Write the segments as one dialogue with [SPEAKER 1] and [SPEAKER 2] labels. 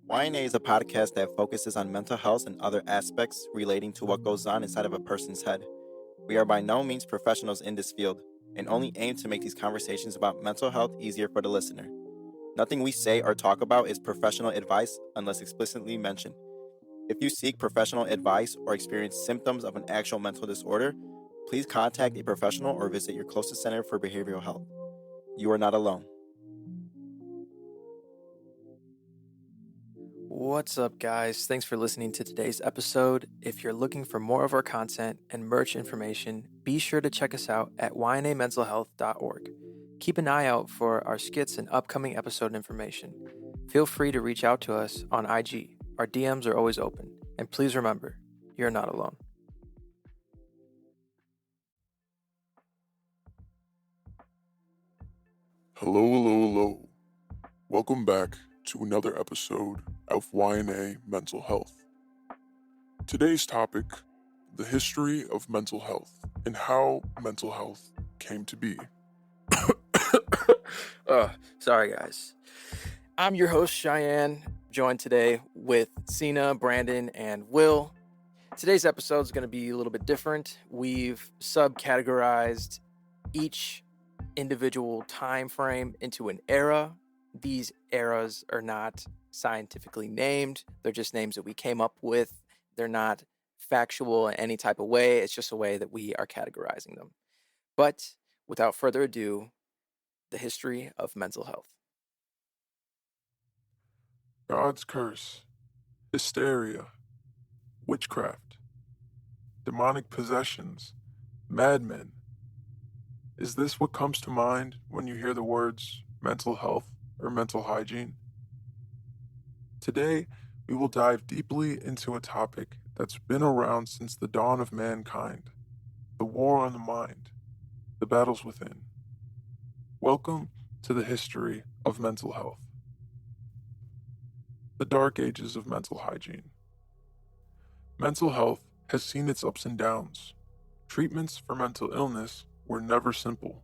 [SPEAKER 1] YNA is a podcast that focuses on mental health and other aspects relating to what goes on inside of a person's head. We are by no means professionals in this field and only aim to make these conversations about mental health easier for the listener. Nothing we say or talk about is professional advice unless explicitly mentioned. If you seek professional advice or experience symptoms of an actual mental disorder, please contact a professional or visit your closest center for behavioral health. You are not alone.
[SPEAKER 2] What's up, guys? Thanks for listening to today's episode. If you're looking for more of our content and merch information, be sure to check us out at ynamentalhealth.org. Keep an eye out for our skits and upcoming episode information. Feel free to reach out to us on IG. Our DMs are always open. And please remember, you're not alone.
[SPEAKER 3] Hello. Welcome back to another episode of YNA Mental Health. Today's topic, the history of mental health and how mental health came to be.
[SPEAKER 2] Sorry, guys. I'm your host, Cheyenne, joined today with Sina, Brandon, and Will. Today's episode is going to be a little bit different. We've subcategorized each individual time frame into an era. These eras are not scientifically named. They're just names that we came up with. They're not factual in any type of way. It's just a way that we are categorizing them. But without further ado, the history of mental health.
[SPEAKER 3] God's curse, hysteria, witchcraft, demonic possessions, madmen. Is this what comes to mind when you hear the words mental health or mental hygiene? Today, we will dive deeply into a topic that's been around since the dawn of mankind, the war on the mind, the battles within. Welcome to the history of mental health. The dark ages of mental hygiene. Mental health has seen its ups and downs. Treatments for mental illness were never simple.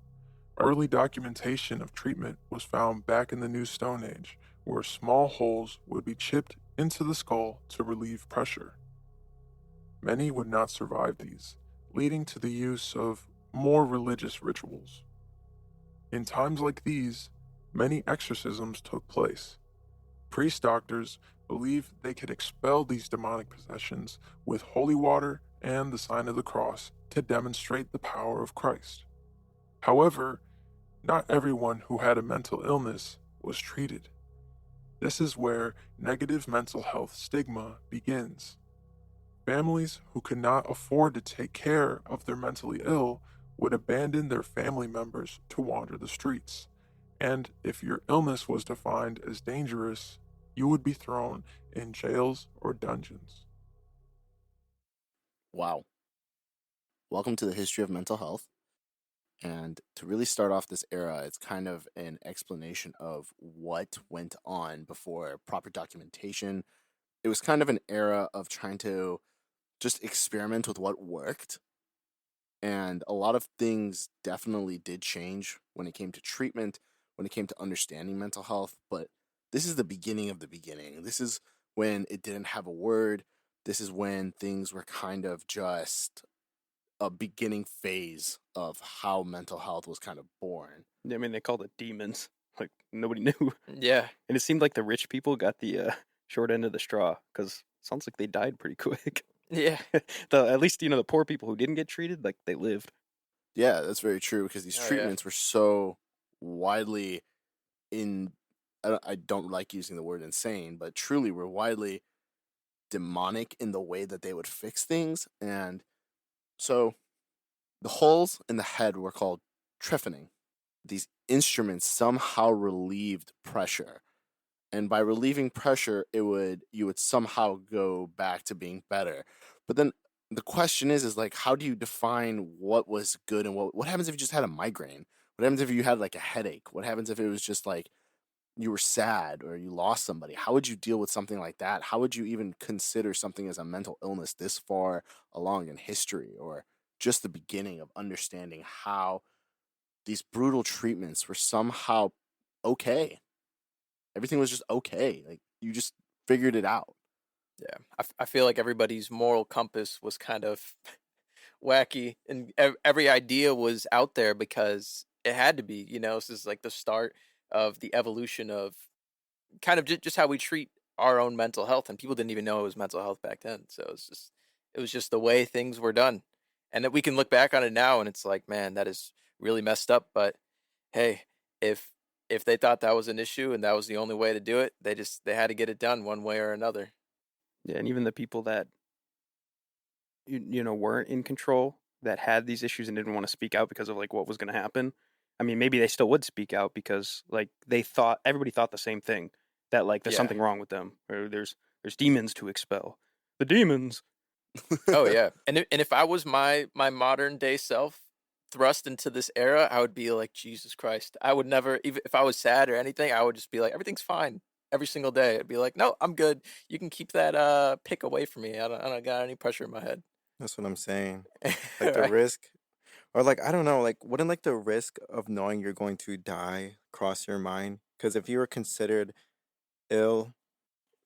[SPEAKER 3] Early documentation of treatment was found back in the New Stone Age, where small holes would be chipped into the skull to relieve pressure. Many would not survive these, leading to the use of more religious rituals. In times like these, many exorcisms took place. Priest doctors believed they could expel these demonic possessions with holy water and the sign of the cross to demonstrate the power of Christ. However, not everyone who had a mental illness was treated. This is where negative mental health stigma begins. Families who could not afford to take care of their mentally ill would abandon their family members to wander the streets. And if your illness was defined as dangerous, you would be thrown in jails or dungeons.
[SPEAKER 4] Wow. Welcome to the history of mental health. And to really start off this era, it's kind of an explanation of what went on before proper documentation. It was kind of an era of trying to just experiment with what worked. And a lot of things definitely did change when it came to treatment, when it came to understanding mental health. But this is the beginning of the beginning. This is when it didn't have a word. This is when things were kind of just a beginning phase of how mental health was kind of born.
[SPEAKER 5] I mean, they called it demons. Like, nobody knew.
[SPEAKER 2] Yeah.
[SPEAKER 5] And it seemed like the rich people got the short end of the straw, because it sounds like they died pretty quick.
[SPEAKER 2] Yeah.
[SPEAKER 5] At least, the poor people who didn't get treated, like, they lived.
[SPEAKER 4] Yeah, that's very true, because these
[SPEAKER 2] Oh, yeah.
[SPEAKER 4] treatments were so widely I don't like using the word insane, but truly were widely demonic in the way that they would fix things. And so the holes in the head were called trephining. These instruments somehow relieved pressure. And by relieving pressure, you would somehow go back to being better. But then the question is like, how do you define what was good and what happens if you just had a migraine? What happens if you had like a headache? What happens if it was just like you were sad or you lost somebody? How would you deal with something like that? How would you even consider something as a mental illness this far along in history, or just the beginning of understanding how these brutal treatments were somehow okay? Everything was just okay. Like, you just figured it out.
[SPEAKER 2] Yeah, I feel like everybody's moral compass was kind of wacky, and every idea was out there because it had to be. This is like the start of the evolution of kind of just how we treat our own mental health, and people didn't even know it was mental health back then. So it was just the way things were done, and that we can look back on it now, and it's like, man, that is really messed up. But hey, if they thought that was an issue and that was the only way to do it, they had to get it done one way or another.
[SPEAKER 5] Yeah, and even the people that weren't in control, that had these issues and didn't want to speak out because of like what was going to happen. I mean, maybe they still would speak out because like everybody thought the same thing, that like there's
[SPEAKER 2] Yeah.
[SPEAKER 5] something wrong with them, or there's demons to expel. The demons.
[SPEAKER 2] Oh yeah, and if I was my modern day self thrust into this era, I would be like, Jesus Christ. I would never, even if I was sad or anything, I would just be like, everything's fine every single day. I'd be like, no, I'm good. You can keep that pick away from me. I don't got any pressure in my head.
[SPEAKER 1] That's what I'm saying. Like the
[SPEAKER 2] Right?
[SPEAKER 1] risk, or like I don't know, like wouldn't like the risk of knowing you're going to die cross your mind? Because if you were considered ill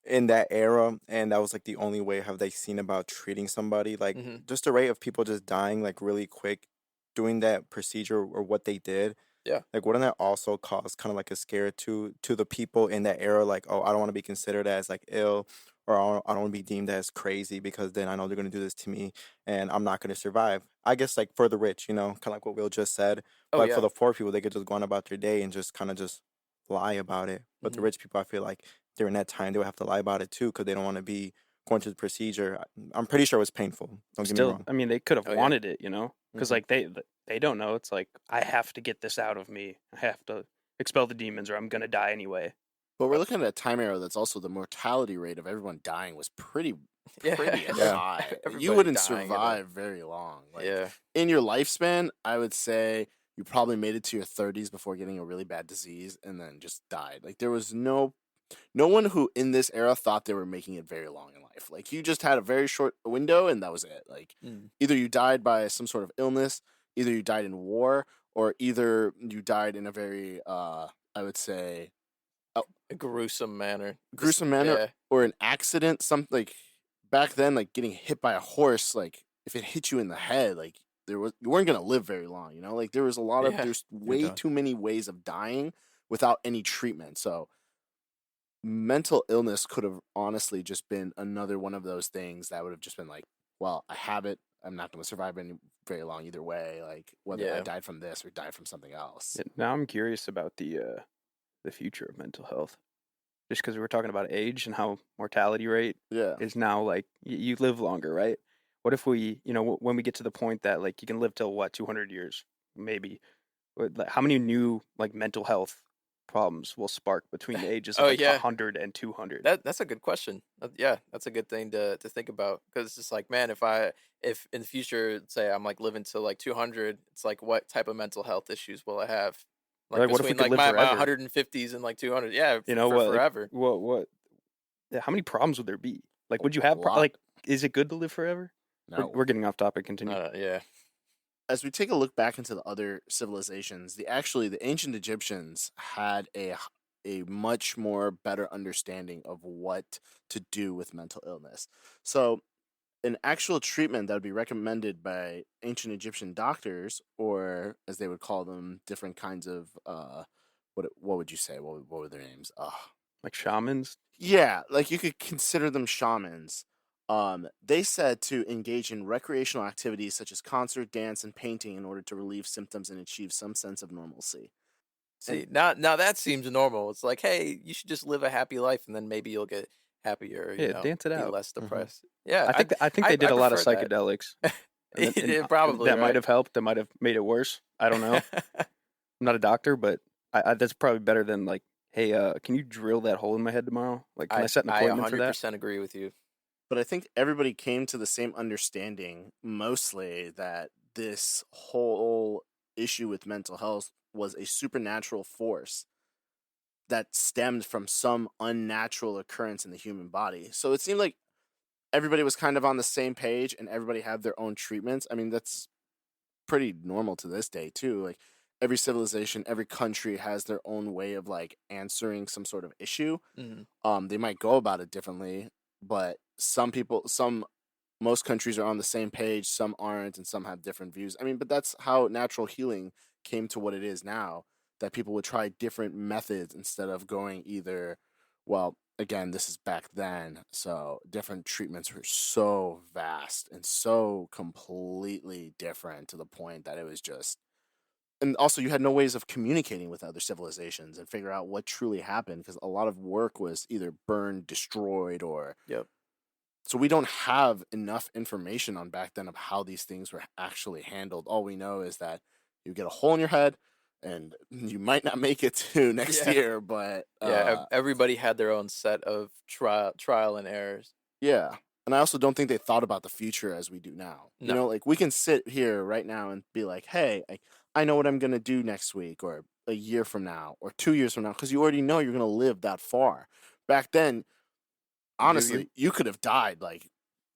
[SPEAKER 1] in that era, and that was like the only way have they seen about treating somebody, like
[SPEAKER 2] Mhm.
[SPEAKER 1] just the rate of people just dying like really quick doing that procedure or what they did,
[SPEAKER 2] Yeah.
[SPEAKER 1] like wouldn't that also cause kind of like a scare to the people in that era, like, oh, I don't want to be considered as like ill, or I don't want to be deemed as crazy because then I know they're going to do this to me and I'm not going to survive. I guess like for the rich, kind of like what Will just said,
[SPEAKER 2] Oh
[SPEAKER 1] but for
[SPEAKER 2] yeah.
[SPEAKER 1] the poor people, they could just go on about their day and just kind of just lie about it. But the
[SPEAKER 2] Mhm.
[SPEAKER 1] rich people, I feel like during that time, they would have to lie about it too because they don't want to be going through the procedure. I'm pretty sure it was painful. Don't get me
[SPEAKER 5] Still,
[SPEAKER 1] wrong.
[SPEAKER 5] I mean, they could have
[SPEAKER 2] Oh yeah.
[SPEAKER 5] wanted it, because
[SPEAKER 1] Mhm.
[SPEAKER 5] like they don't know. It's like, I have to get this out of me. I have to expel the demons, or I'm gonna die anyway.
[SPEAKER 4] But we're looking at a time era that's also the mortality rate of everyone dying was pretty
[SPEAKER 2] Yeah.
[SPEAKER 1] Yeah.
[SPEAKER 4] high. You
[SPEAKER 2] Everybody
[SPEAKER 4] wouldn't
[SPEAKER 2] dying of it.
[SPEAKER 4] survive very long. Like
[SPEAKER 2] Yeah.
[SPEAKER 4] in your lifespan, I would say you probably made it to your 30s before getting a really bad disease and then just died. Like there was no one who in this era thought they were making it very long in life. Like you just had a very short window and that was it. Like
[SPEAKER 2] Mm.
[SPEAKER 4] either you died by some sort of illness, either you died in war, or either you died in a very I would say
[SPEAKER 2] A gruesome manner.
[SPEAKER 4] gruesome manner
[SPEAKER 2] Yeah.
[SPEAKER 4] or an accident. Something like back then, like getting hit by a horse, like if it hit you in the head, like you weren't gonna live very long, like there was
[SPEAKER 2] Yeah.
[SPEAKER 4] there's
[SPEAKER 1] You're
[SPEAKER 4] way
[SPEAKER 1] done.
[SPEAKER 4] too many ways of dying without any treatment. So mental illness could have honestly just been another one of those things that would have just been like, well, I have it, I'm not gonna survive very long either way, like whether I
[SPEAKER 2] Yeah.
[SPEAKER 4] died from this or died from something else.
[SPEAKER 5] Now I'm curious about the future of mental health, just because we were talking about age and how mortality rate
[SPEAKER 4] Yeah.
[SPEAKER 5] is now like you live longer, right? What if we, when we get to the point that like you can live till what, 200 years, maybe? Like, how many new like mental health problems will spark between the ages of
[SPEAKER 2] Oh
[SPEAKER 5] like
[SPEAKER 2] yeah.
[SPEAKER 5] 100 and 200?
[SPEAKER 2] That's a good question. Yeah, that's a good thing to think about, because it's just like, man, if in the future, say I'm like living to like 200, it's like, what type of mental health issues will I have?
[SPEAKER 5] Or,
[SPEAKER 2] Like
[SPEAKER 5] like, what if we
[SPEAKER 2] between
[SPEAKER 5] could
[SPEAKER 2] like
[SPEAKER 5] live
[SPEAKER 2] my
[SPEAKER 5] forever?
[SPEAKER 2] 150s and like 200, yeah, for
[SPEAKER 5] What, like,
[SPEAKER 2] forever.
[SPEAKER 5] what? Yeah, how many problems would there be? Like, would you
[SPEAKER 4] A
[SPEAKER 5] have
[SPEAKER 4] lot.
[SPEAKER 5] like? Is it good to live forever?
[SPEAKER 4] No.
[SPEAKER 5] We're getting off topic. Continue.
[SPEAKER 2] Yeah.
[SPEAKER 4] As we take a look back into the other civilizations, the ancient Egyptians had a much more better understanding of what to do with mental illness. So, an actual treatment that would be recommended by ancient Egyptian doctors, or as they would call them, different kinds of what would you say? What were their names?
[SPEAKER 5] Like shamans.
[SPEAKER 4] Yeah, like you could consider them shamans. They said to engage in recreational activities such as concert, dance, and painting in order to relieve symptoms and achieve some sense of normalcy. And
[SPEAKER 2] See, now that seems normal. It's like, hey, you should just live a happy life, and then maybe you'll get happier.
[SPEAKER 5] Yeah, dance it
[SPEAKER 2] Be
[SPEAKER 5] out.
[SPEAKER 2] less
[SPEAKER 1] Mhm.
[SPEAKER 2] depressed. Yeah,
[SPEAKER 5] I think they did
[SPEAKER 2] I
[SPEAKER 5] a lot of
[SPEAKER 2] prefer that.
[SPEAKER 5] psychedelics. And,
[SPEAKER 2] Yeah, probably,
[SPEAKER 5] that might
[SPEAKER 2] right?
[SPEAKER 5] have helped. That might have made it worse. I don't know. I'm not a doctor, but that's probably better than like, hey, can you drill that hole in my head tomorrow? Like, can I set an
[SPEAKER 2] I
[SPEAKER 5] appointment for that?
[SPEAKER 2] 100% agree with you.
[SPEAKER 4] But I think everybody came to the same understanding, mostly, that this whole issue with mental health was a supernatural force that stemmed from some unnatural occurrence in the human body. So it seemed like everybody was kind of on the same page and everybody had their own treatments. I mean, that's pretty normal to this day, too. Like, every civilization, every country has their own way of like answering some sort of issue.
[SPEAKER 2] Mhm.
[SPEAKER 4] They might go about it differently, but most countries are on the same page, some aren't, and some have different views. I mean, but that's how natural healing came to what it is now, that people would try different methods instead of going either, well, again, this is back then, so different treatments were so vast and so completely different to the point that it was just, and also you had no ways of communicating with other civilizations and figure out what truly happened, because a lot of work was either burned, destroyed, or
[SPEAKER 2] Yep.
[SPEAKER 4] so we don't have enough information on back then of how these things were actually handled. All we know is that you get a hole in your head and you might not make it to next
[SPEAKER 2] Yeah.
[SPEAKER 4] year, but
[SPEAKER 2] Yeah, everybody had their own set of trial and errors.
[SPEAKER 4] yeah. And I also don't think they thought about the future as we do now. You
[SPEAKER 2] No.
[SPEAKER 4] know, like we can sit here right now and be like, hey, I know what I'm going to do next week or a year from now or 2 years from now, because you already know you're going to live that far. Back then, honestly, you could have died like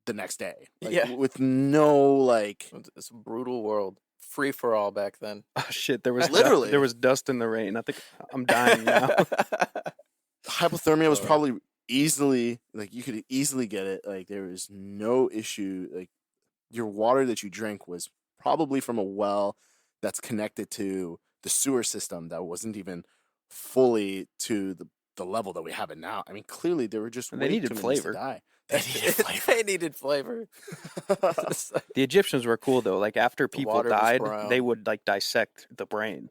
[SPEAKER 4] the next day. Like,
[SPEAKER 2] Yeah.
[SPEAKER 4] with no like.
[SPEAKER 2] It's a brutal world. Free for all back then.
[SPEAKER 5] Oh shit! There was
[SPEAKER 4] Literally.
[SPEAKER 5] there was dust in the rain. I think I'm dying now.
[SPEAKER 4] Hypothermia was probably easily, like, you could easily get it. Like, there was no issue. Like, your water that you drank was probably from a well that's connected to the sewer system that wasn't even fully to the level that we have it now. I mean, clearly they were just
[SPEAKER 5] They
[SPEAKER 4] way
[SPEAKER 5] needed
[SPEAKER 4] too many
[SPEAKER 5] flavor.
[SPEAKER 4] to die. They needed flavor.
[SPEAKER 2] They needed flavor.
[SPEAKER 5] The Egyptians were cool though. Like after people
[SPEAKER 2] water was
[SPEAKER 5] died,
[SPEAKER 2] brown.
[SPEAKER 5] they would like dissect the brain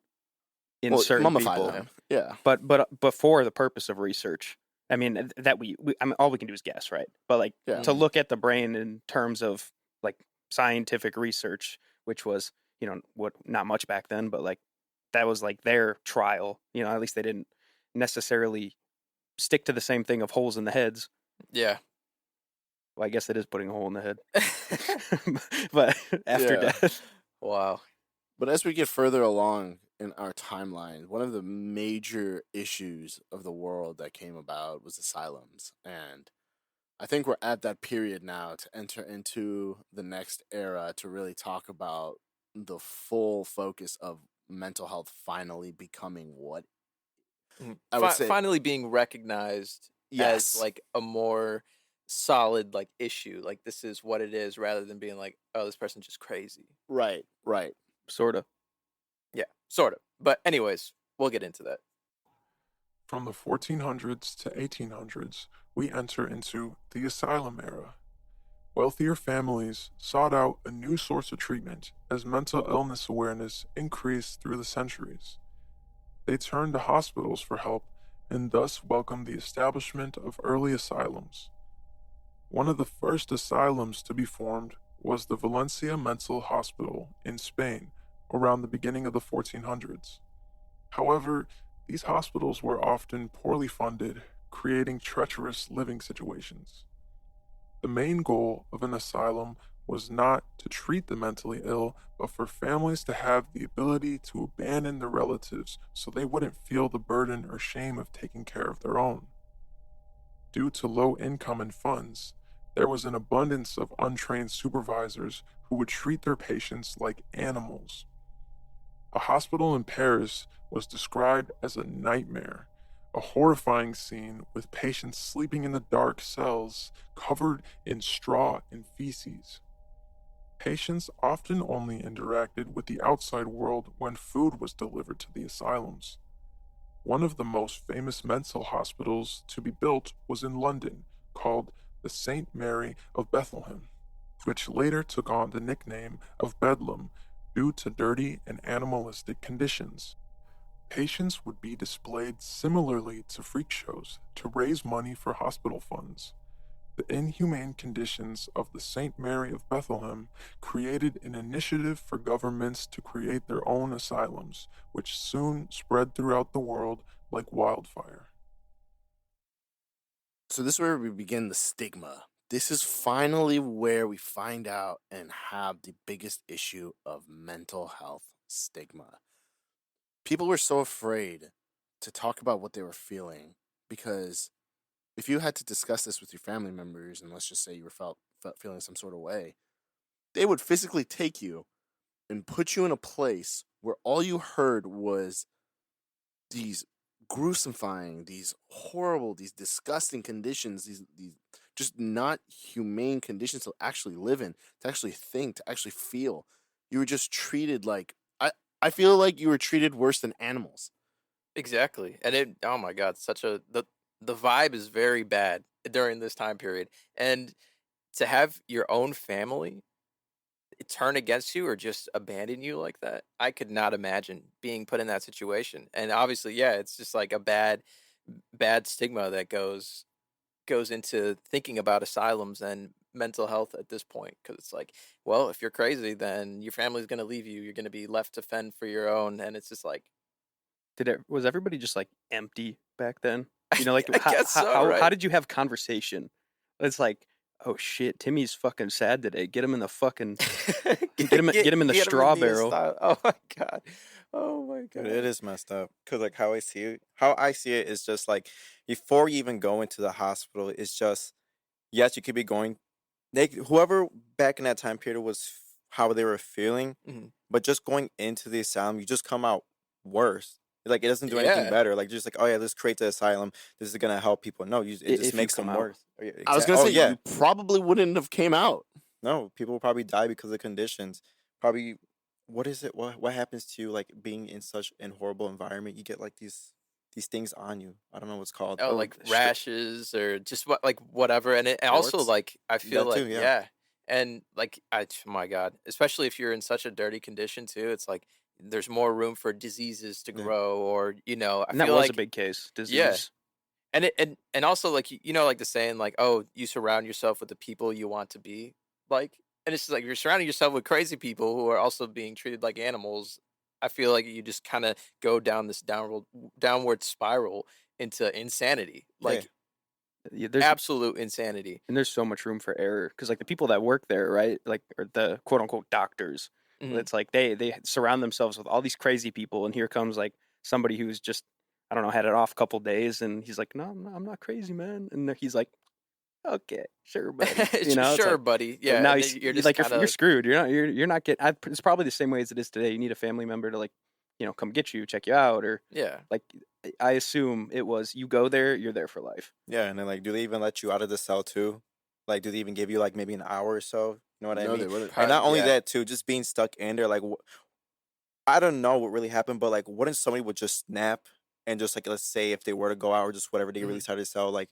[SPEAKER 5] in
[SPEAKER 4] Well,
[SPEAKER 5] certain
[SPEAKER 4] mummify
[SPEAKER 5] people.
[SPEAKER 4] them. Yeah.
[SPEAKER 5] But for the purpose of research. I mean that we I mean all we can do is guess, right? But like
[SPEAKER 4] Yeah.
[SPEAKER 5] to look at the brain in terms of like scientific research, which was, you know, what not much back then, but like that was like their trial. You know, at least they didn't necessarily stick to the same thing of holes in the heads.
[SPEAKER 2] Yeah.
[SPEAKER 5] Well, I guess it is putting a hole in the head. But after
[SPEAKER 4] Yeah.
[SPEAKER 5] death.
[SPEAKER 2] Wow.
[SPEAKER 4] But as we get further along in our timeline, one of the major issues of the world that came about was asylums. And I think we're at that period now to enter into the next era to really talk about the full focus of mental health finally becoming what I would say.
[SPEAKER 2] Finally being recognized
[SPEAKER 4] Yes.
[SPEAKER 2] as like a more solid like issue. Like this is what it is, rather than being like, oh, this person's just crazy.
[SPEAKER 4] Right.
[SPEAKER 5] Sort of.
[SPEAKER 2] Yeah, sort of. But anyways, we'll get into that.
[SPEAKER 3] From the 1400s to 1800s, we enter into the asylum era. Wealthier families sought out a new source of treatment as mental illness awareness increased through the centuries. They turned to hospitals for help and thus welcomed the establishment of early asylums. One of the first asylums to be formed was the Valencia Mental Hospital in Spain around the beginning of the 1400s. However, these hospitals were often poorly funded, creating treacherous living situations. The main goal of an asylum was not to treat the mentally ill, but for families to have the ability to abandon their relatives so they wouldn't feel the burden or shame of taking care of their own. Due to low income and funds, there was an abundance of untrained supervisors who would treat their patients like animals. A hospital in Paris was described as a nightmare, a horrifying scene with patients sleeping in the dark cells covered in straw and feces. Patients often only interacted with the outside world when food was delivered to the asylums. One of the most famous mental hospitals to be built was in London, called the St. Mary of Bethlehem, which later took on the nickname of Bedlam due to dirty and animalistic conditions. Patients would be displayed similarly to freak shows to raise money for hospital funds. The inhumane conditions of the St. Mary of Bethlehem created an initiative for governments to create their own asylums, which soon spread throughout the world like wildfire.
[SPEAKER 4] So this is where we begin the stigma. This is finally where we find out and have the biggest issue of mental health stigma. People were so afraid to talk about what they were feeling because if you had to discuss this with your family members, and let's just say you were felt feeling some sort of way, they would physically take you and put you in a place where all you heard was these gruesomefying, these horrible, these disgusting conditions, these just not humane conditions to actually live in, to actually think, to actually feel. You were just treated like I feel like you were treated worse than animals.
[SPEAKER 2] Exactly. And it, oh my God, the vibe is very bad during this time period. And to have your own family turn against you or just abandon you like that, I could not imagine being put in that situation. And obviously, yeah, it's just like a bad stigma that goes into thinking about asylums and mental health at this point, because it's like, well, if you're crazy, then your family's going to leave you, you're going to be left to fend for your own, and it's just like,
[SPEAKER 5] Was everybody just like empty back then? You know, like
[SPEAKER 2] I guess so,
[SPEAKER 5] how
[SPEAKER 2] right?
[SPEAKER 5] did you have conversation? It's like, oh shit, Timmy's fucking sad today. Get him in the fucking get him in the straw barrel.
[SPEAKER 2] Oh my God. Oh my
[SPEAKER 1] But
[SPEAKER 2] God.
[SPEAKER 1] it is messed up because like how I see it is just like before you even go into the hospital, it's just yes, you could be going. Whoever back in that time period was how they were feeling,
[SPEAKER 2] Mhm.
[SPEAKER 1] but just going into the asylum, you just come out worse. Like it doesn't do anything
[SPEAKER 2] Yeah.
[SPEAKER 1] better. Like just like oh yeah, let's create the asylum. This is gonna help people. No, it
[SPEAKER 5] If
[SPEAKER 1] just
[SPEAKER 5] you
[SPEAKER 1] makes
[SPEAKER 5] come
[SPEAKER 1] them
[SPEAKER 5] out.
[SPEAKER 1] worse. Oh, yeah,
[SPEAKER 4] I was gonna
[SPEAKER 1] oh,
[SPEAKER 4] say
[SPEAKER 1] yeah.
[SPEAKER 4] you probably wouldn't have came out.
[SPEAKER 1] No, people will probably die because of conditions. Probably, what is it? What happens to you like being in such an horrible environment? You get like these things on you. I don't know what's called.
[SPEAKER 2] Oh, like rashes or just what, like whatever. And it also,
[SPEAKER 1] Warts?
[SPEAKER 2] like, I feel
[SPEAKER 1] That
[SPEAKER 2] like,
[SPEAKER 1] too, yeah.
[SPEAKER 2] yeah. And like, oh my God, especially if you're in such a dirty condition too, it's like there's more room for diseases to
[SPEAKER 1] Yeah.
[SPEAKER 2] grow, or, I
[SPEAKER 5] And that
[SPEAKER 2] feel
[SPEAKER 5] was
[SPEAKER 2] like,
[SPEAKER 5] a big case. Disease.
[SPEAKER 2] yeah. And and also, like, like the saying, like, oh, you surround yourself with the people you want to be like. And it's just like you're surrounding yourself with crazy people who are also being treated like animals. I feel like you just kind of go down this downward spiral into insanity, like
[SPEAKER 5] Yeah, there's
[SPEAKER 2] absolute insanity.
[SPEAKER 5] and there's so much room for error because like the people that work there, right? Like or the quote unquote doctors.
[SPEAKER 2] Mhm.
[SPEAKER 5] It's like they surround themselves with all these crazy people, and here comes like somebody who's just I don't know had it off a couple days, and he's like, no, I'm not crazy, man, and he's like, okay, sure, buddy, you know, it's
[SPEAKER 2] Sure,
[SPEAKER 5] like,
[SPEAKER 2] buddy.
[SPEAKER 5] but
[SPEAKER 2] Yeah,
[SPEAKER 5] now
[SPEAKER 2] and then you're just
[SPEAKER 5] like
[SPEAKER 2] kind
[SPEAKER 5] you're
[SPEAKER 2] of,
[SPEAKER 5] screwed. You're not getting. It's probably the same way as it is today. You need a family member to like, come get you, check you out, or
[SPEAKER 2] yeah.
[SPEAKER 5] like I assume it was you go there, you're there for life.
[SPEAKER 1] Yeah, and then like, do they even let you out of the cell too? Like, do they even give you like maybe an hour or so? You know what I
[SPEAKER 4] No,
[SPEAKER 1] mean?
[SPEAKER 4] they wouldn't.
[SPEAKER 1] And not only
[SPEAKER 2] Yeah.
[SPEAKER 1] that too, just being stuck in there. Like, I don't know what really happened, but like, wouldn't somebody would just snap and just like, let's say if they were to go out or just whatever they
[SPEAKER 2] Mhm.
[SPEAKER 1] release out of the cell, like,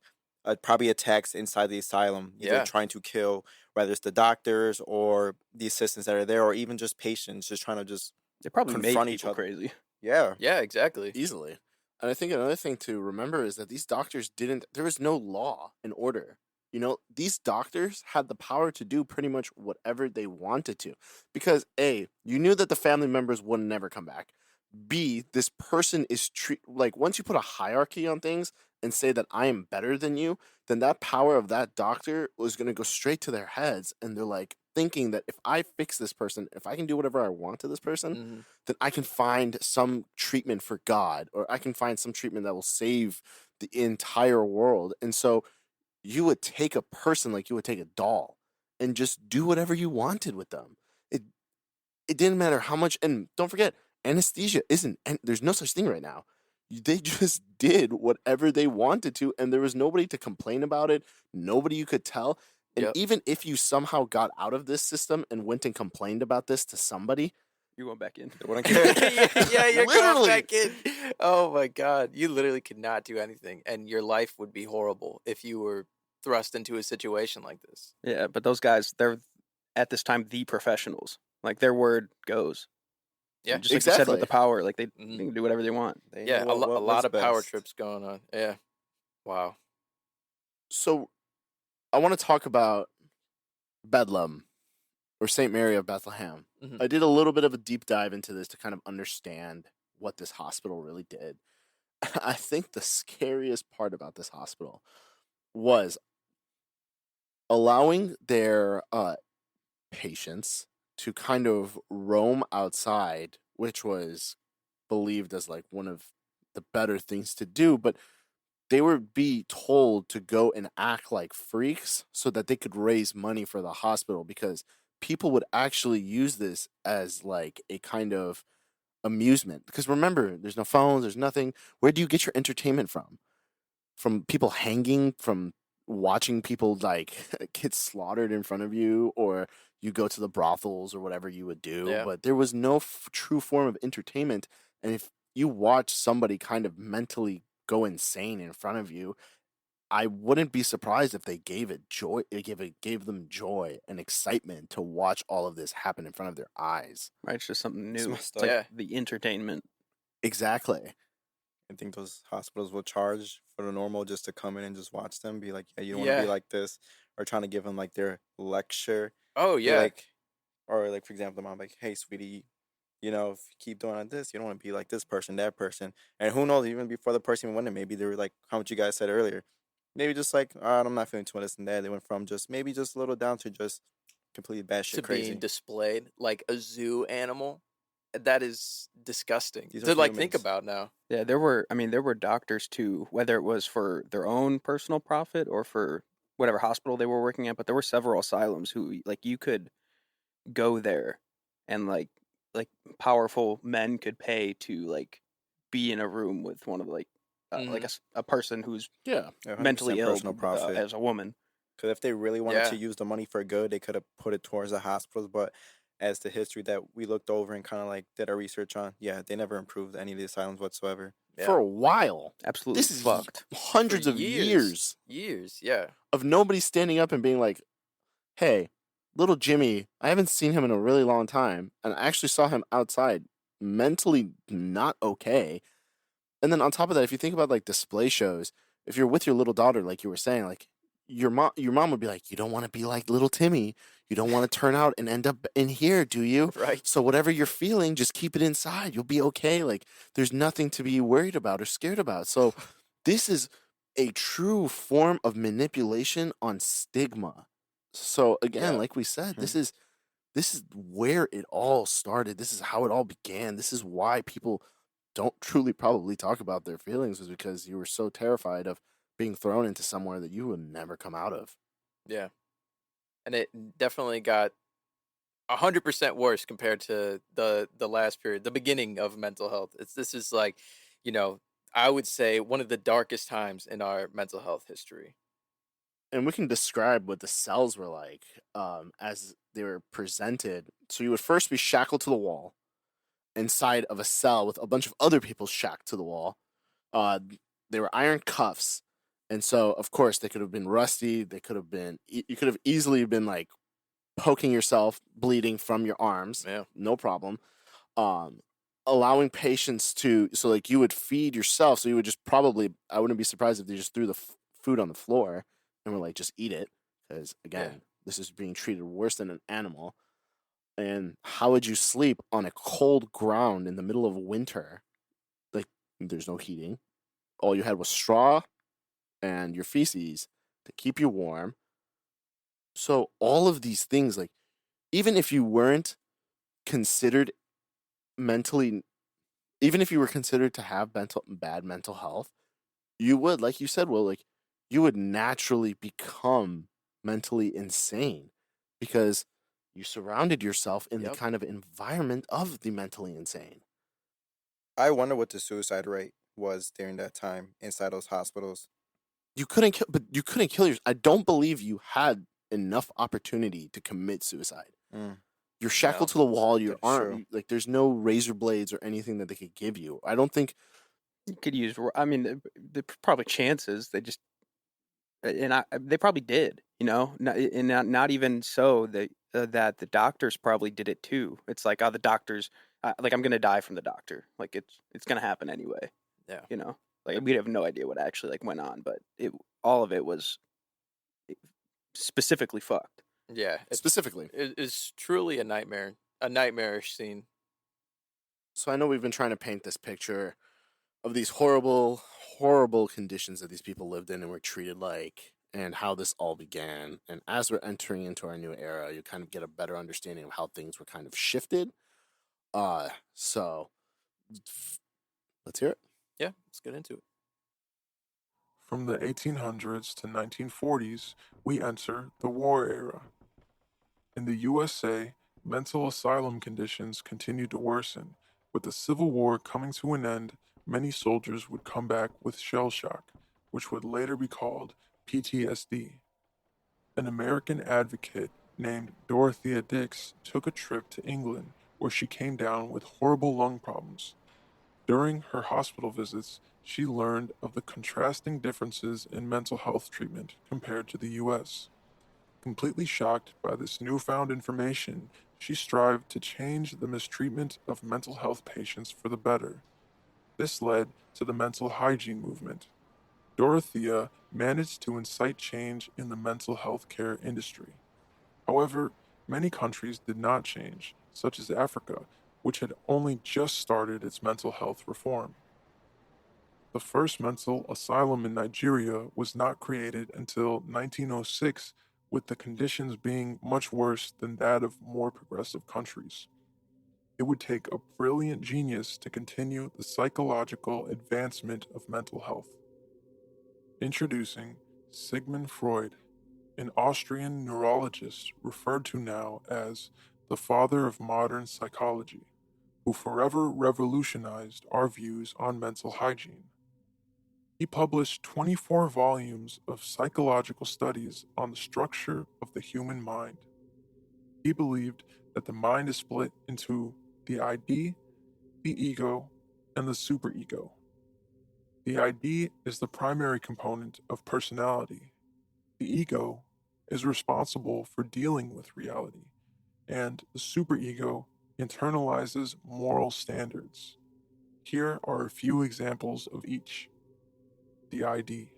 [SPEAKER 1] probably attacks inside the asylum, either
[SPEAKER 2] Yeah.
[SPEAKER 1] trying to kill whether it's the doctors or the assistants that are there, or even just patients, just trying to just
[SPEAKER 5] They probably made
[SPEAKER 1] confront each
[SPEAKER 5] people
[SPEAKER 1] other.
[SPEAKER 5] crazy.
[SPEAKER 1] Yeah.
[SPEAKER 2] Yeah, exactly.
[SPEAKER 4] Easily. And I think another thing to remember is that these doctors there was no law and order. These doctors had the power to do pretty much whatever they wanted to. Because A, you knew that the family members would never come back. B, this person is like once you put a hierarchy on things and say that I am better than you, then that power of that doctor was going to go straight to their heads, and they're like thinking that if I fix this person, if I can do whatever I want to this person,
[SPEAKER 2] Mhm.
[SPEAKER 4] then I can find some treatment for God, or I can find some treatment that will save the entire world. And so you would take a person like you would take a doll and just do whatever you wanted with them. It didn't matter how much. And don't forget, anesthesia isn't, and there's no such thing right now. They just did whatever they wanted to, and there was nobody to complain about it. Nobody you could tell. And
[SPEAKER 2] Yep.
[SPEAKER 4] even if you somehow got out of this system and went and complained about this to somebody,
[SPEAKER 5] You're going back in.
[SPEAKER 1] They wouldn't care.
[SPEAKER 2] Yeah, you're going
[SPEAKER 4] Literally.
[SPEAKER 2] back in. Oh my God, you literally could not do anything, and your life would be horrible if you were thrust into a situation like this.
[SPEAKER 5] Yeah, but those guys, they're at this time the professionals. Like their word goes.
[SPEAKER 2] Yeah,
[SPEAKER 5] And just like you said with
[SPEAKER 4] exactly.
[SPEAKER 5] the power, like they
[SPEAKER 2] Mhm.
[SPEAKER 5] can do whatever they want.
[SPEAKER 1] They
[SPEAKER 2] Yeah,
[SPEAKER 1] know
[SPEAKER 2] a
[SPEAKER 1] what
[SPEAKER 2] lot
[SPEAKER 1] was
[SPEAKER 2] of power
[SPEAKER 1] best.
[SPEAKER 2] trips going on. Yeah, wow.
[SPEAKER 4] So I want to talk about Bedlam, or St. Mary of Bethlehem.
[SPEAKER 2] Mhm.
[SPEAKER 4] I did a little bit of a deep dive into this to kind of understand what this hospital really did. I think the scariest part about this hospital was allowing their patients to kind of roam outside, which was believed as like one of the better things to do, but they would be told to go and act like freaks so that they could raise money for the hospital, because people would actually use this as like a kind of amusement. Because remember, there's no phones, there's nothing. Where do you get your entertainment from? From people hanging, from watching people like get slaughtered in front of you, or you go to the brothels or whatever you would do.
[SPEAKER 2] Yeah.
[SPEAKER 4] But there was no true form of entertainment. And if you watch somebody kind of mentally go insane in front of you, I wouldn't be surprised if they gave them joy and excitement to watch all of this happen in front of their eyes.
[SPEAKER 5] Right, it's just something new.
[SPEAKER 1] messed
[SPEAKER 5] It's like
[SPEAKER 2] up.
[SPEAKER 5] the entertainment.
[SPEAKER 4] Exactly.
[SPEAKER 1] I think those hospitals will charge for the normal just to come in and just watch them. Be like, yeah, you don't want
[SPEAKER 2] Yeah.
[SPEAKER 1] to be like this, or trying to give them like their lecture.
[SPEAKER 2] Oh
[SPEAKER 1] Be
[SPEAKER 2] yeah.
[SPEAKER 1] like, or like for example, the mom like, hey, sweetie, you know, if you keep doing like this, you don't want to be like this person, that person, and who knows, even before the person went in, maybe they were like, how much you guys said earlier, maybe just like, I'm not feeling too much this and that. They went from just maybe just a little down to just completely
[SPEAKER 2] To
[SPEAKER 1] batshit crazy.
[SPEAKER 2] being displayed like a zoo animal. That is disgusting
[SPEAKER 1] These
[SPEAKER 2] to
[SPEAKER 1] are
[SPEAKER 2] like think
[SPEAKER 1] humans.
[SPEAKER 2] about now.
[SPEAKER 5] Yeah, there were doctors too, whether it was for their own personal profit or for whatever hospital they were working at, but there were several asylums who like you could go there and like powerful men could pay to like be in a room with one of like a person who's
[SPEAKER 4] Yeah.
[SPEAKER 1] 100%
[SPEAKER 5] mentally ill
[SPEAKER 1] personal profit.
[SPEAKER 5] as a woman.
[SPEAKER 1] Because if they really wanted
[SPEAKER 2] Yeah.
[SPEAKER 1] to use the money for good, they could have put it towards the hospitals. But as the history that we looked over and kind of like did our research on, yeah, they never improved any of the asylums whatsoever.
[SPEAKER 2] Yeah.
[SPEAKER 4] For a while.
[SPEAKER 5] Absolutely
[SPEAKER 4] This is
[SPEAKER 5] fucked.
[SPEAKER 4] hundreds
[SPEAKER 2] For
[SPEAKER 4] of years
[SPEAKER 2] Years, yeah.
[SPEAKER 4] of nobody standing up and being like, hey, little Jimmy, I haven't seen him in a really long time. And I actually saw him outside mentally not okay. And then on top of that, if you think about like display shows, if you're with your little daughter, like you were saying, like your mom would be like, you don't want to be like little Timmy. You don't want to turn out and end up in here, do you?
[SPEAKER 2] Right.
[SPEAKER 4] So whatever you're feeling, just keep it inside. You'll be okay. Like there's nothing to be worried about or scared about. So this is a true form of manipulation on stigma. So again,
[SPEAKER 2] Yeah.
[SPEAKER 4] like we said, this is where it all started. This is how it all began. This is why people don't truly probably talk about their feelings, is because you were so terrified of being thrown into somewhere that you would never come out of.
[SPEAKER 2] Yeah. And it definitely got 100% worse compared to the last period, the beginning of mental health. This is like, you know, I would say one of the darkest times in our mental health history.
[SPEAKER 4] And we can describe what the cells were like as they were presented. So you would first be shackled to the wall inside of a cell with a bunch of other people shacked to the wall. They were iron cuffs. And so, of course, they could have been rusty. They could have been, you could have easily been like poking yourself, bleeding from your arms.
[SPEAKER 2] Yeah.
[SPEAKER 4] No problem. Allowing patients to, so like you would feed yourself. So you would just probably, I wouldn't be surprised if they just threw the food on the floor and were like, just eat it. Because again, this is being treated worse than an animal. And how would you sleep on a cold ground in the middle of winter? Like, there's no heating. All you had was straw and your feces to keep you warm. So all of these things, like, even if you weren't considered mentally, even if you were considered to have bad mental health, you would, like you said, Will, like, you would naturally become mentally insane because you surrounded yourself in the
[SPEAKER 2] Yep.
[SPEAKER 4] kind of environment of the mentally insane.
[SPEAKER 1] I wonder what the suicide rate was during that time inside those hospitals.
[SPEAKER 4] You couldn't kill, but you couldn't kill yourself. I don't believe you had enough opportunity to commit suicide. You're shackled
[SPEAKER 2] No,
[SPEAKER 4] to the wall. Your
[SPEAKER 1] that's
[SPEAKER 4] arm,
[SPEAKER 1] true.
[SPEAKER 4] like, there's no razor blades or anything that they could give you. I don't think.
[SPEAKER 5] You could use. I mean, the probably chances they just they probably did. You know, not even so that the doctors probably did it too. It's like, oh, the doctors, like I'm gonna die from the doctor. Like it's gonna happen anyway.
[SPEAKER 2] Yeah.
[SPEAKER 5] You know, like we have no idea what actually like went on, but all of it was specifically fucked.
[SPEAKER 2] Yeah.
[SPEAKER 4] Specifically.
[SPEAKER 2] It is truly a nightmare, a nightmarish scene.
[SPEAKER 4] So I know we've been trying to paint this picture of these horrible, horrible conditions that these people lived in and were treated like, and how this all began. And as we're entering into our new era, you kind of get a better understanding of how things were kind of shifted. So let's hear it.
[SPEAKER 2] Yeah, let's get into it.
[SPEAKER 3] From the 1800s to 1940s, we enter the war era. In the USA, mental asylum conditions continued to worsen. With the Civil War coming to an end, many soldiers would come back with shell shock, which would later be called PTSD. An American advocate named Dorothea Dix took a trip to England where she came down with horrible lung problems. During her hospital visits, she learned of the contrasting differences in mental health treatment compared to the US. Completely shocked by this newfound information, she strived to change the mistreatment of mental health patients for the better. This led to the mental hygiene movement. Dorothea managed to incite change in the mental health care industry. However, many countries did not change, such as Africa, which had only just started its mental health reform. The first mental asylum in Nigeria was not created until 1906, with the conditions being much worse than that of more progressive countries. It would take a brilliant genius to continue the psychological advancement of mental health. Introducing Sigmund Freud, an Austrian neurologist referred to now as the father of modern psychology, who forever revolutionized our views on mental hygiene. He published 24 volumes of psychological studies on the structure of the human mind. He believed that the mind is split into the ID, the ego, and the superego. The ID is the primary component of personality. The ego is responsible for dealing with reality, and the superego internalizes moral standards. Here are a few examples of each. The ID.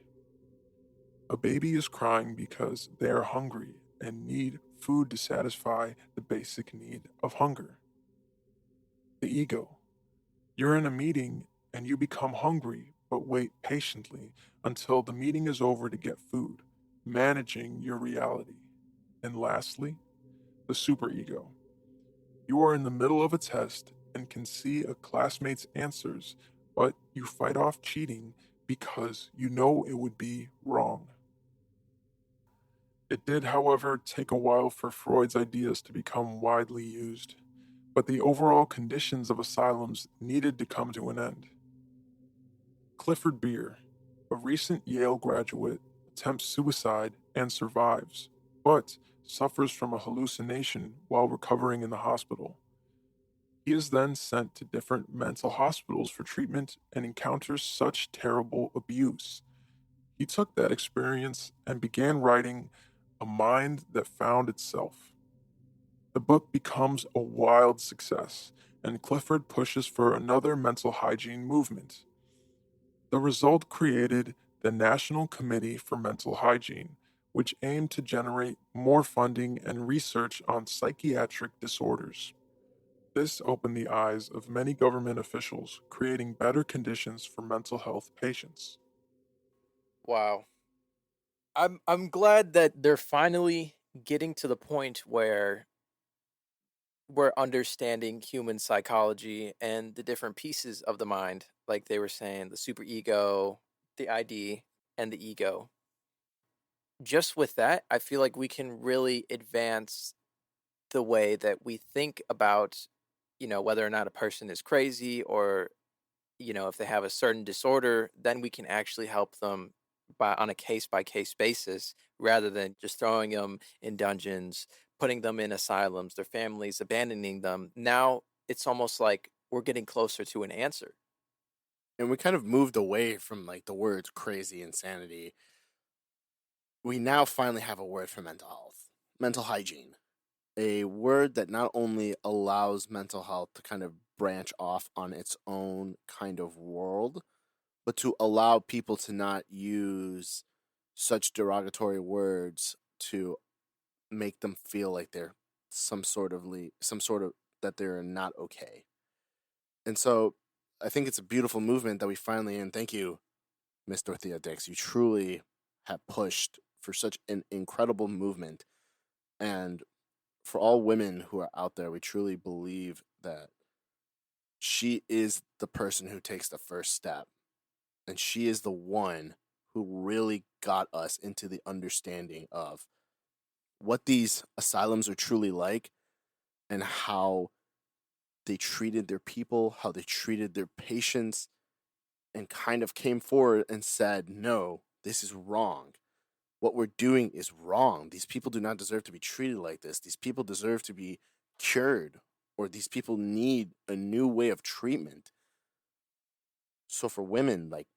[SPEAKER 3] A baby is crying because they are hungry and need food to satisfy the basic need of hunger. The ego. You're in a meeting and you become hungry, but wait patiently until the meeting is over to get food, managing your reality. And lastly, the superego. You are in the middle of a test and can see a classmate's answers, but you fight off cheating because you know it would be wrong. It did, however, take a while for Freud's ideas to become widely used, but the overall conditions of asylums needed to come to an end. Clifford Beer, a recent Yale graduate, attempts suicide and survives, but suffers from a hallucination while recovering in the hospital. He is then sent to different mental hospitals for treatment and encounters such terrible abuse. He took that experience and began writing A Mind That Found Itself. The book becomes a wild success, and Clifford pushes for another mental hygiene movement. The result created the National Committee for Mental Hygiene, which aimed to generate more funding and research on psychiatric disorders. This opened the eyes of many government officials, creating better conditions for mental health patients.
[SPEAKER 2] Wow. I'm glad that they're finally getting to the point where we're understanding human psychology and the different pieces of the mind, like they were saying, the superego, the ID, and the ego. Just with that, I feel like we can really advance the way that we think about, whether or not a person is crazy or, if they have a certain disorder, then we can actually help them on a case by case basis rather than just throwing them in dungeons, putting them in asylums, their families abandoning them. Now it's almost like we're getting closer to an answer.
[SPEAKER 4] And we kind of moved away from like the words crazy, insanity. We now finally have a word for mental health, mental hygiene, a word that not only allows mental health to kind of branch off on its own kind of world, but to allow people to not use such derogatory words to make them feel like they're some sort of that they're not okay. And so I think it's a beautiful movement that we finally, and thank you, Miss Dorothea Dix. You truly have pushed for such an incredible movement. And for all women who are out there, we truly believe that she is the person who takes the first step. And she is the one who really got us into the understanding of what these asylums are truly like and how they treated their people, how they treated their patients, and kind of came forward and said, no, this is wrong. What we're doing is wrong. These people do not deserve to be treated like this. These people deserve to be cured, or these people need a new way of treatment. So for women, like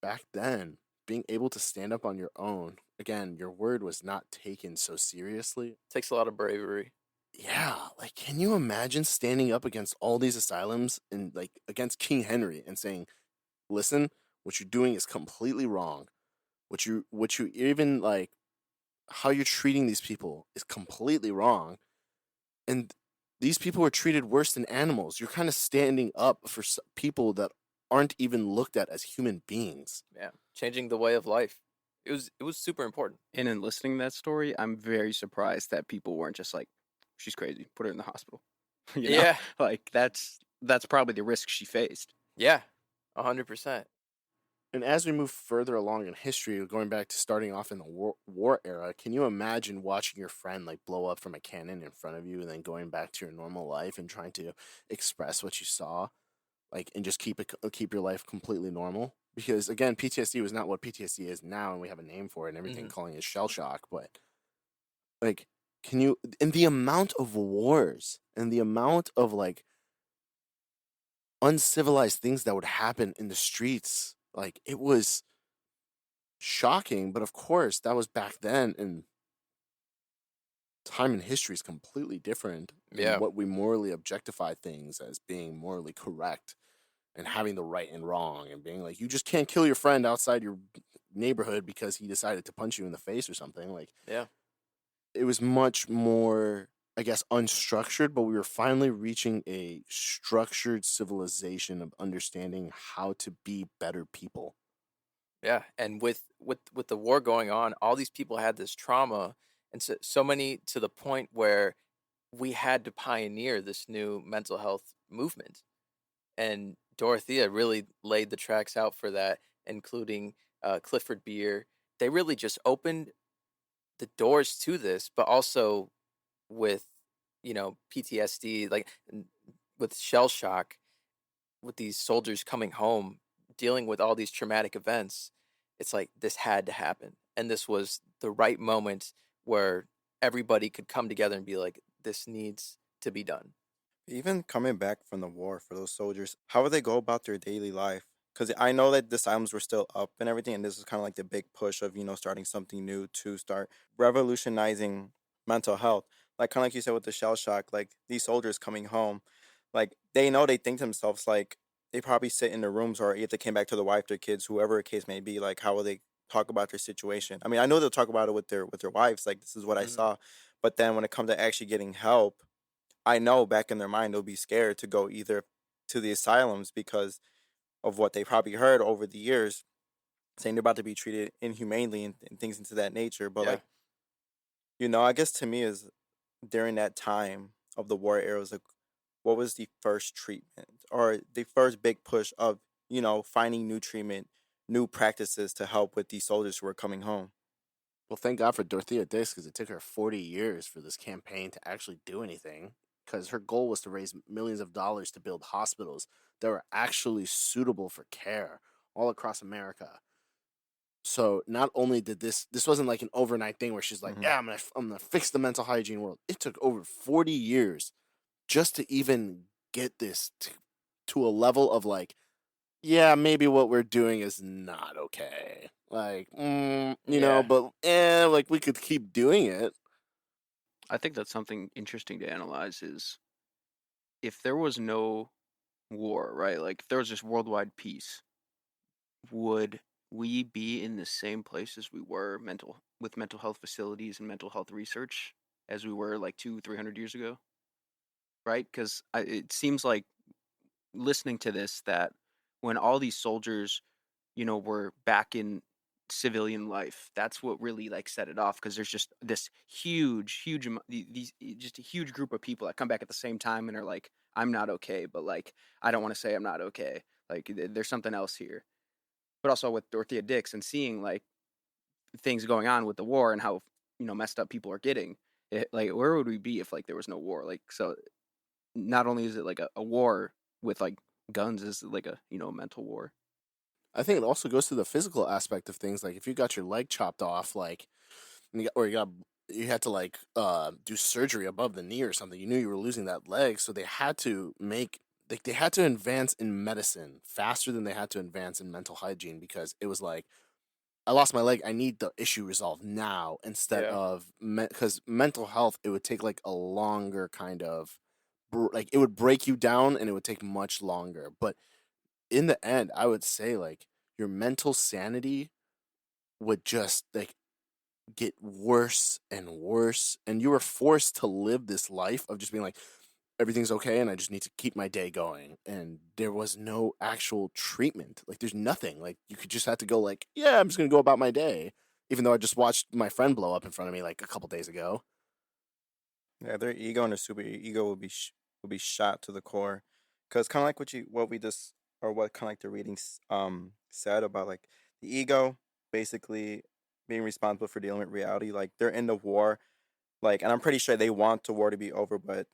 [SPEAKER 4] back then, being able to stand up on your own, again, your word was not taken so seriously.
[SPEAKER 2] Takes a lot of bravery.
[SPEAKER 4] Yeah, like can you imagine standing up against all these asylums and like against King Henry and saying, "Listen, what you're doing is completely wrong. What you even like how you're treating these people is completely wrong." And these people were treated worse than animals. You're kind of standing up for people that aren't even looked at as human beings.
[SPEAKER 2] Yeah, changing the way of life. It was super important.
[SPEAKER 5] And in listening to that story, I'm very surprised that people weren't just like, she's crazy, put her in the hospital. You know?
[SPEAKER 2] Yeah,
[SPEAKER 5] Like that's probably the risk she faced.
[SPEAKER 2] yeah, 100%.
[SPEAKER 4] And as we move further along in history, going back to starting off in the war era, can you imagine watching your friend like blow up from a cannon in front of you and then going back to your normal life and trying to express what you saw, like, and just keep your life completely normal? Because again, PTSD was not what PTSD is now, and we have a name for it and everything, calling it shell shock. But like, can you? And the amount of wars and the amount of like uncivilized things that would happen in the streets, like it was shocking. But of course, that was back then, and time in history is completely different.
[SPEAKER 2] Yeah.
[SPEAKER 4] And what we morally objectify things as being morally correct and having the right and wrong, and being like, you just can't kill your friend outside your neighborhood because he decided to punch you in the face or something. Like,
[SPEAKER 2] Yeah.
[SPEAKER 4] it was much more, I guess, unstructured, but we were finally reaching a structured civilization of understanding how to be better people.
[SPEAKER 2] Yeah, and with the war going on, all these people had this trauma, and so many to the point where we had to pioneer this new mental health movement. And Dorothea really laid the tracks out for that, including Clifford Beer. They really just opened the doors to this, but also with PTSD, like with shell shock, with these soldiers coming home, dealing with all these traumatic events. It's like this had to happen, and this was the right moment where everybody could come together and be like, "This needs to be done."
[SPEAKER 1] Even coming back from the war for those soldiers, how would they go about their daily life? Because I know that the asylums were still up and everything, and this is kind of like the big push of, starting something new to start revolutionizing mental health. Like, kind of like you said with the shell shock, like these soldiers coming home, like they think to themselves, like, they probably sit in their rooms, or if they came back to the wife, their kids, whoever the case may be, like, how will they talk about their situation? I mean, I know they'll talk about it with their wives, like, this is what I
[SPEAKER 2] Mhm.
[SPEAKER 1] saw. But then when it comes to actually getting help, I know back in their mind they'll be scared to go either to the asylums because of what they probably heard over the years, saying they're about to be treated inhumanely and things into that nature. But
[SPEAKER 2] Yeah.
[SPEAKER 1] like, I guess to me is during that time of the war era was like, what was the first treatment or the first big push of, finding new treatment, new practices to help with these soldiers who are coming home?
[SPEAKER 4] Well, thank God for Dorothea Dix, because it took her 40 years for this campaign to actually do anything. Because her goal was to raise millions of dollars to build hospitals that were actually suitable for care all across America. So not only did this wasn't like an overnight thing where she's like,
[SPEAKER 1] Mhm.
[SPEAKER 4] yeah, I'm gonna fix the mental hygiene world. It took over 40 years just to even get this to a level of like, yeah, maybe what we're doing is not okay. Like,
[SPEAKER 2] Yeah.
[SPEAKER 4] but like we could keep doing it.
[SPEAKER 5] I think that's something interesting to analyze is if there was no war, right? Like if there was just worldwide peace, would we be in the same place as we were with mental health facilities and mental health research as we were like 200-300 years ago? Right? Because it seems like listening to this that when all these soldiers, were back in civilian life, that's what really like set it off. Because there's just this huge these just a huge group of people that come back at the same time and are like, I'm not okay, but like I don't want to say I'm not okay. Like there's something else here. But also with Dorothea Dix and seeing like things going on with the war and how messed up people are getting. Like, where would we be if like there was no war? Like, so not only is it like a war with like guns, is like a mental war.
[SPEAKER 4] I think it also goes to the physical aspect of things. Like if you got your leg chopped off, like, you had to like do surgery above the knee or something. You knew you were losing that leg, so they had to advance in medicine faster than they had to advance in mental hygiene, because it was like, I lost my leg, I need the issue resolved now, instead
[SPEAKER 2] Yeah.
[SPEAKER 4] of because mental health, it would take like a longer kind of like, it would break you down and it would take much longer. But in the end, I would say like your mental sanity would just like get worse and worse, and you were forced to live this life of just being like, everything's okay and I just need to keep my day going. And there was no actual treatment. Like there's nothing. Like you could just have to go like, yeah, I'm just gonna go about my day. Even though I just watched my friend blow up in front of me like a couple days ago.
[SPEAKER 1] Yeah, their ego and their super ego will be shot to the core, because kind of like what we just, or what kind of like the readings said about like the ego basically being responsible for dealing with reality. Like they're in the war, like, and I'm pretty sure they want the war to be over, but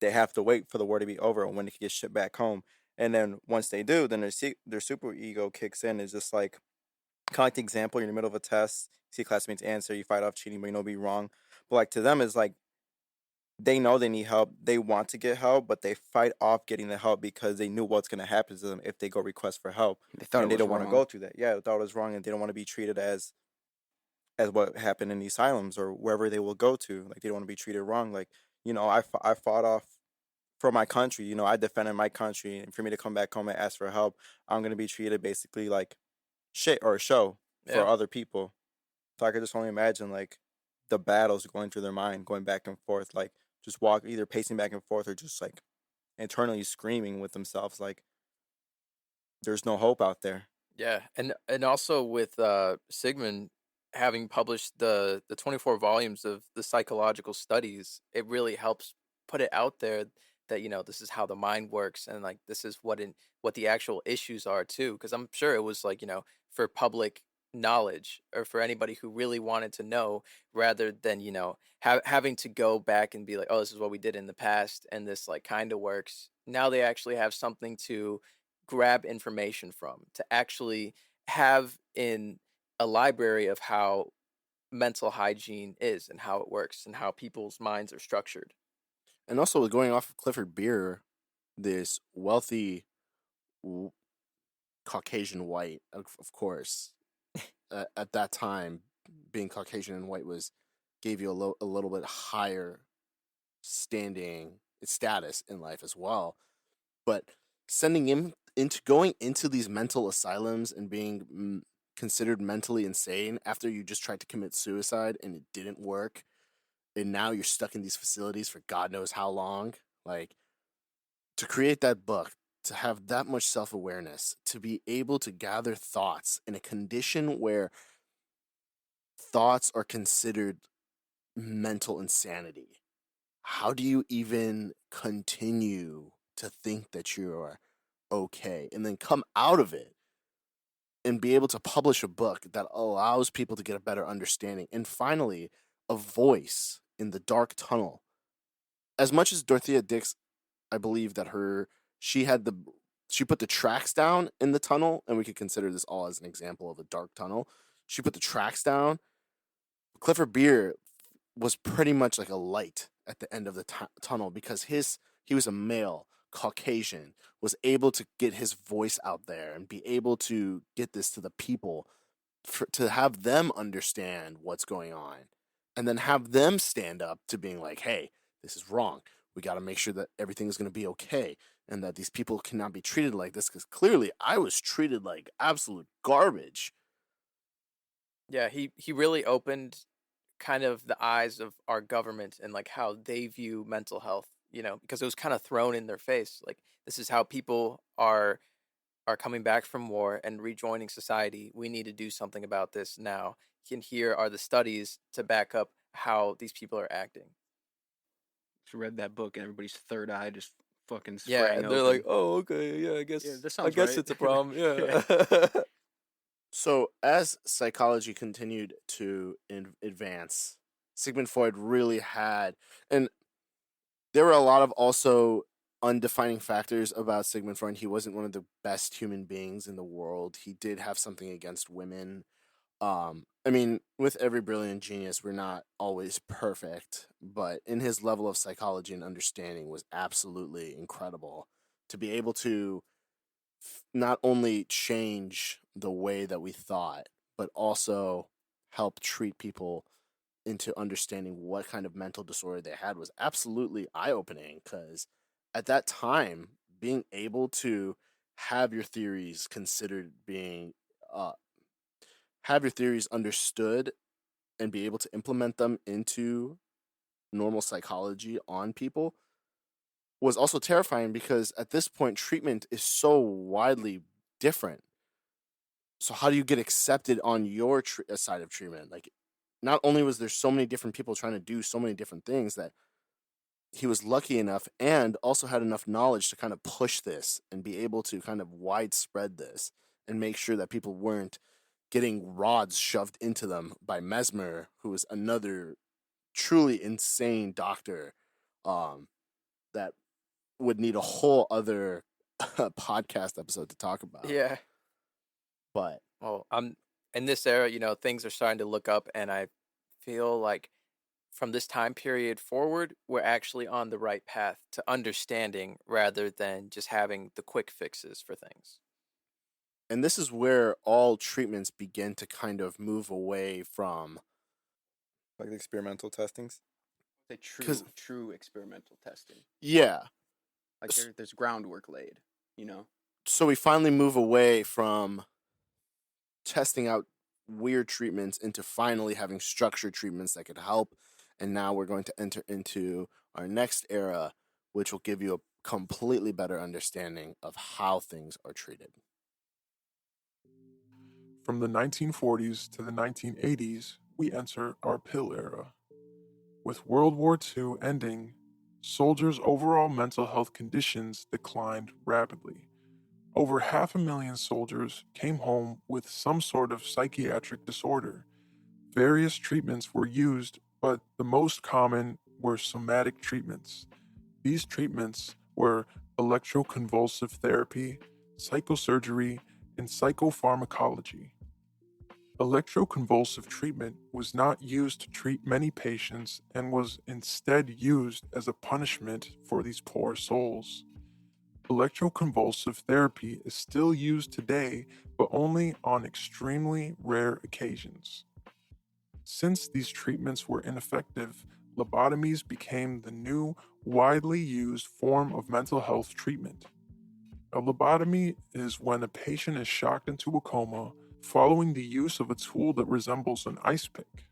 [SPEAKER 1] they have to wait for the war to be over when they can get shipped back home. And then once they do, then their super ego kicks in. It's just like kind of like the example, you're in the middle of a test, you see a classmate's answer, you fight off cheating, but you know be wrong. But like to them, it's like they know they need help. They want to get help, but they fight off getting the help because they knew what's going to happen to them if they go request for help,
[SPEAKER 5] They thought
[SPEAKER 1] and
[SPEAKER 5] it
[SPEAKER 1] they
[SPEAKER 5] was
[SPEAKER 1] don't want to
[SPEAKER 5] wrong.
[SPEAKER 1] go through that. Yeah, they thought it was wrong, and they don't want to be treated as what happened in the asylums or wherever they will go to. Like they don't want to be treated wrong. Like I fought off for my country. I defended my country, and for me to come back home and ask for help, I'm going to be treated basically like shit or a show for
[SPEAKER 2] Yeah.
[SPEAKER 1] other people. So I could just only imagine like the battles going through their mind, going back and forth, like just either pacing back and forth or just like internally screaming with themselves, like there's no hope out there.
[SPEAKER 2] Yeah, and also with Sigmund having published the 24 volumes of the psychological studies, it really helps put it out there that this is how the mind works, and like this is what the actual issues are too, because I'm sure it was like for public knowledge, or for anybody who really wanted to know, rather than having to go back and be like, oh, this is what we did in the past and this like kind of works. Now they actually have something to grab information from, to actually have in a library of how mental hygiene is and how it works and how people's minds are structured.
[SPEAKER 4] And also going off of Clifford Beer, this wealthy w- Caucasian white, of course, at that time, being Caucasian and white gave you a little bit higher standing status in life as well. But sending him into going into these mental asylums and being considered mentally insane after you just tried to commit suicide and it didn't work, and now you're stuck in these facilities for God knows how long. Like, to create that book, to have that much self-awareness, to be able to gather thoughts in a condition where thoughts are considered mental insanity. How do you even continue to think that you're okay and then come out of it and be able to publish a book that allows people to get a better understanding, and finally a voice in the dark tunnel? As much as Dorothea Dix, I believe that she put the tracks down in the tunnel, and we could consider this all as an example of a dark tunnel. She put the tracks down. Clifford Beer was pretty much like a light at the end of the tunnel, because he was a male Caucasian, was able to get his voice out there and be able to get this to the people, to have them understand what's going on, and then have them stand up to being like, hey, this is wrong. We got to make sure that everything is going to be okay, and that these people cannot be treated like this, because clearly I was treated like absolute garbage.
[SPEAKER 2] Yeah, he really opened kind of the eyes of our government and like how they view mental health, because it was kind of thrown in their face. Like, this is how people are coming back from war and rejoining society. We need to do something about this now. And here are the studies to back up how these people are acting.
[SPEAKER 5] Just read that book and everybody's third eye just fucking
[SPEAKER 2] Yeah,
[SPEAKER 5] sprang
[SPEAKER 2] and they're
[SPEAKER 5] open.
[SPEAKER 2] like, "Oh, okay, yeah, I guess,
[SPEAKER 5] Yeah, this
[SPEAKER 2] I
[SPEAKER 5] sounds
[SPEAKER 2] guess
[SPEAKER 5] right."
[SPEAKER 2] it's a problem." Yeah.
[SPEAKER 4] So, as psychology continued to advance, Sigmund Freud really had, and there were a lot of also undefining factors about Sigmund Freud. He wasn't one of the best human beings in the world. He did have something against women. I mean, with every brilliant genius, we're not always perfect, but in his level of psychology and understanding was absolutely incredible to be able to not only change the way that we thought, but also help treat people into understanding what kind of mental disorder they had was absolutely eye-opening, because at that time, being able to have your theories considered being have your theories understood and be able to implement them into normal psychology on people was also terrifying, because at this point treatment is so widely different. So how do you get accepted on your side of treatment? Like, not only was there so many different people trying to do so many different things, that he was lucky enough and also had enough knowledge to kind of push this and be able to kind of widespread this and make sure that people weren't getting rods shoved into them by Mesmer, who was another truly insane doctor that would need a whole other podcast episode to talk about.
[SPEAKER 2] Yeah.
[SPEAKER 4] But
[SPEAKER 2] Well, I'm in this era, things are starting to look up, and I feel like from this time period forward, we're actually on the right path to understanding rather than just having the quick fixes for things.
[SPEAKER 4] and this is where all treatments begin to kind of move away from,
[SPEAKER 1] Like the experimental testings.
[SPEAKER 5] Say
[SPEAKER 4] 'Cause-
[SPEAKER 5] true experimental testing.
[SPEAKER 4] yeah.
[SPEAKER 5] Like there's groundwork laid, you know.
[SPEAKER 4] So we finally move away from testing out weird treatments into finally having structured treatments that could help. And now we're going to enter into our next era, which will give you a completely better understanding of how things are treated.
[SPEAKER 3] From the 1940s to the 1980s, we enter our pill era. With World War II ending, soldiers' overall mental health conditions declined rapidly. Over 500,000 soldiers came home with some sort of psychiatric disorder. Various treatments were used, but the most common were somatic treatments. These treatments were electroconvulsive therapy, psychosurgery, and psychopharmacology. Electroconvulsive treatment was not used to treat many patients and was instead used as a punishment for these poor souls. Electroconvulsive therapy is still used today, but only on extremely rare occasions. Since these treatments were ineffective, lobotomies became the new, widely used form of mental health treatment. A lobotomy is when a patient is shocked into a coma following the use of a tool that resembles an ice pick.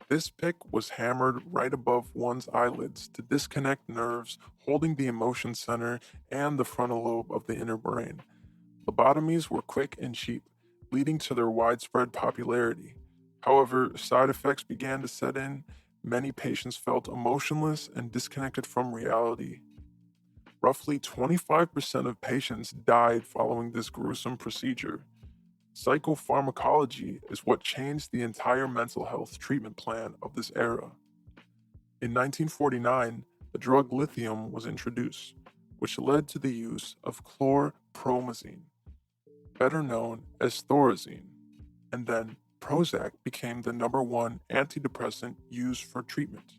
[SPEAKER 3] This pick was hammered right above one's eyelids to disconnect nerves holding the emotion center and the frontal lobe of the inner brain. Lobotomies were quick and cheap, leading to their widespread popularity. However, side effects began to set in. Many patients felt emotionless and disconnected from reality. Roughly 25% of patients died following this gruesome procedure. Psychopharmacology is what changed the entire mental health treatment plan of this era. In 1949, the drug lithium was introduced, which led to the use of chlorpromazine, better known as Thorazine, and then Prozac became the #1 antidepressant used for treatment.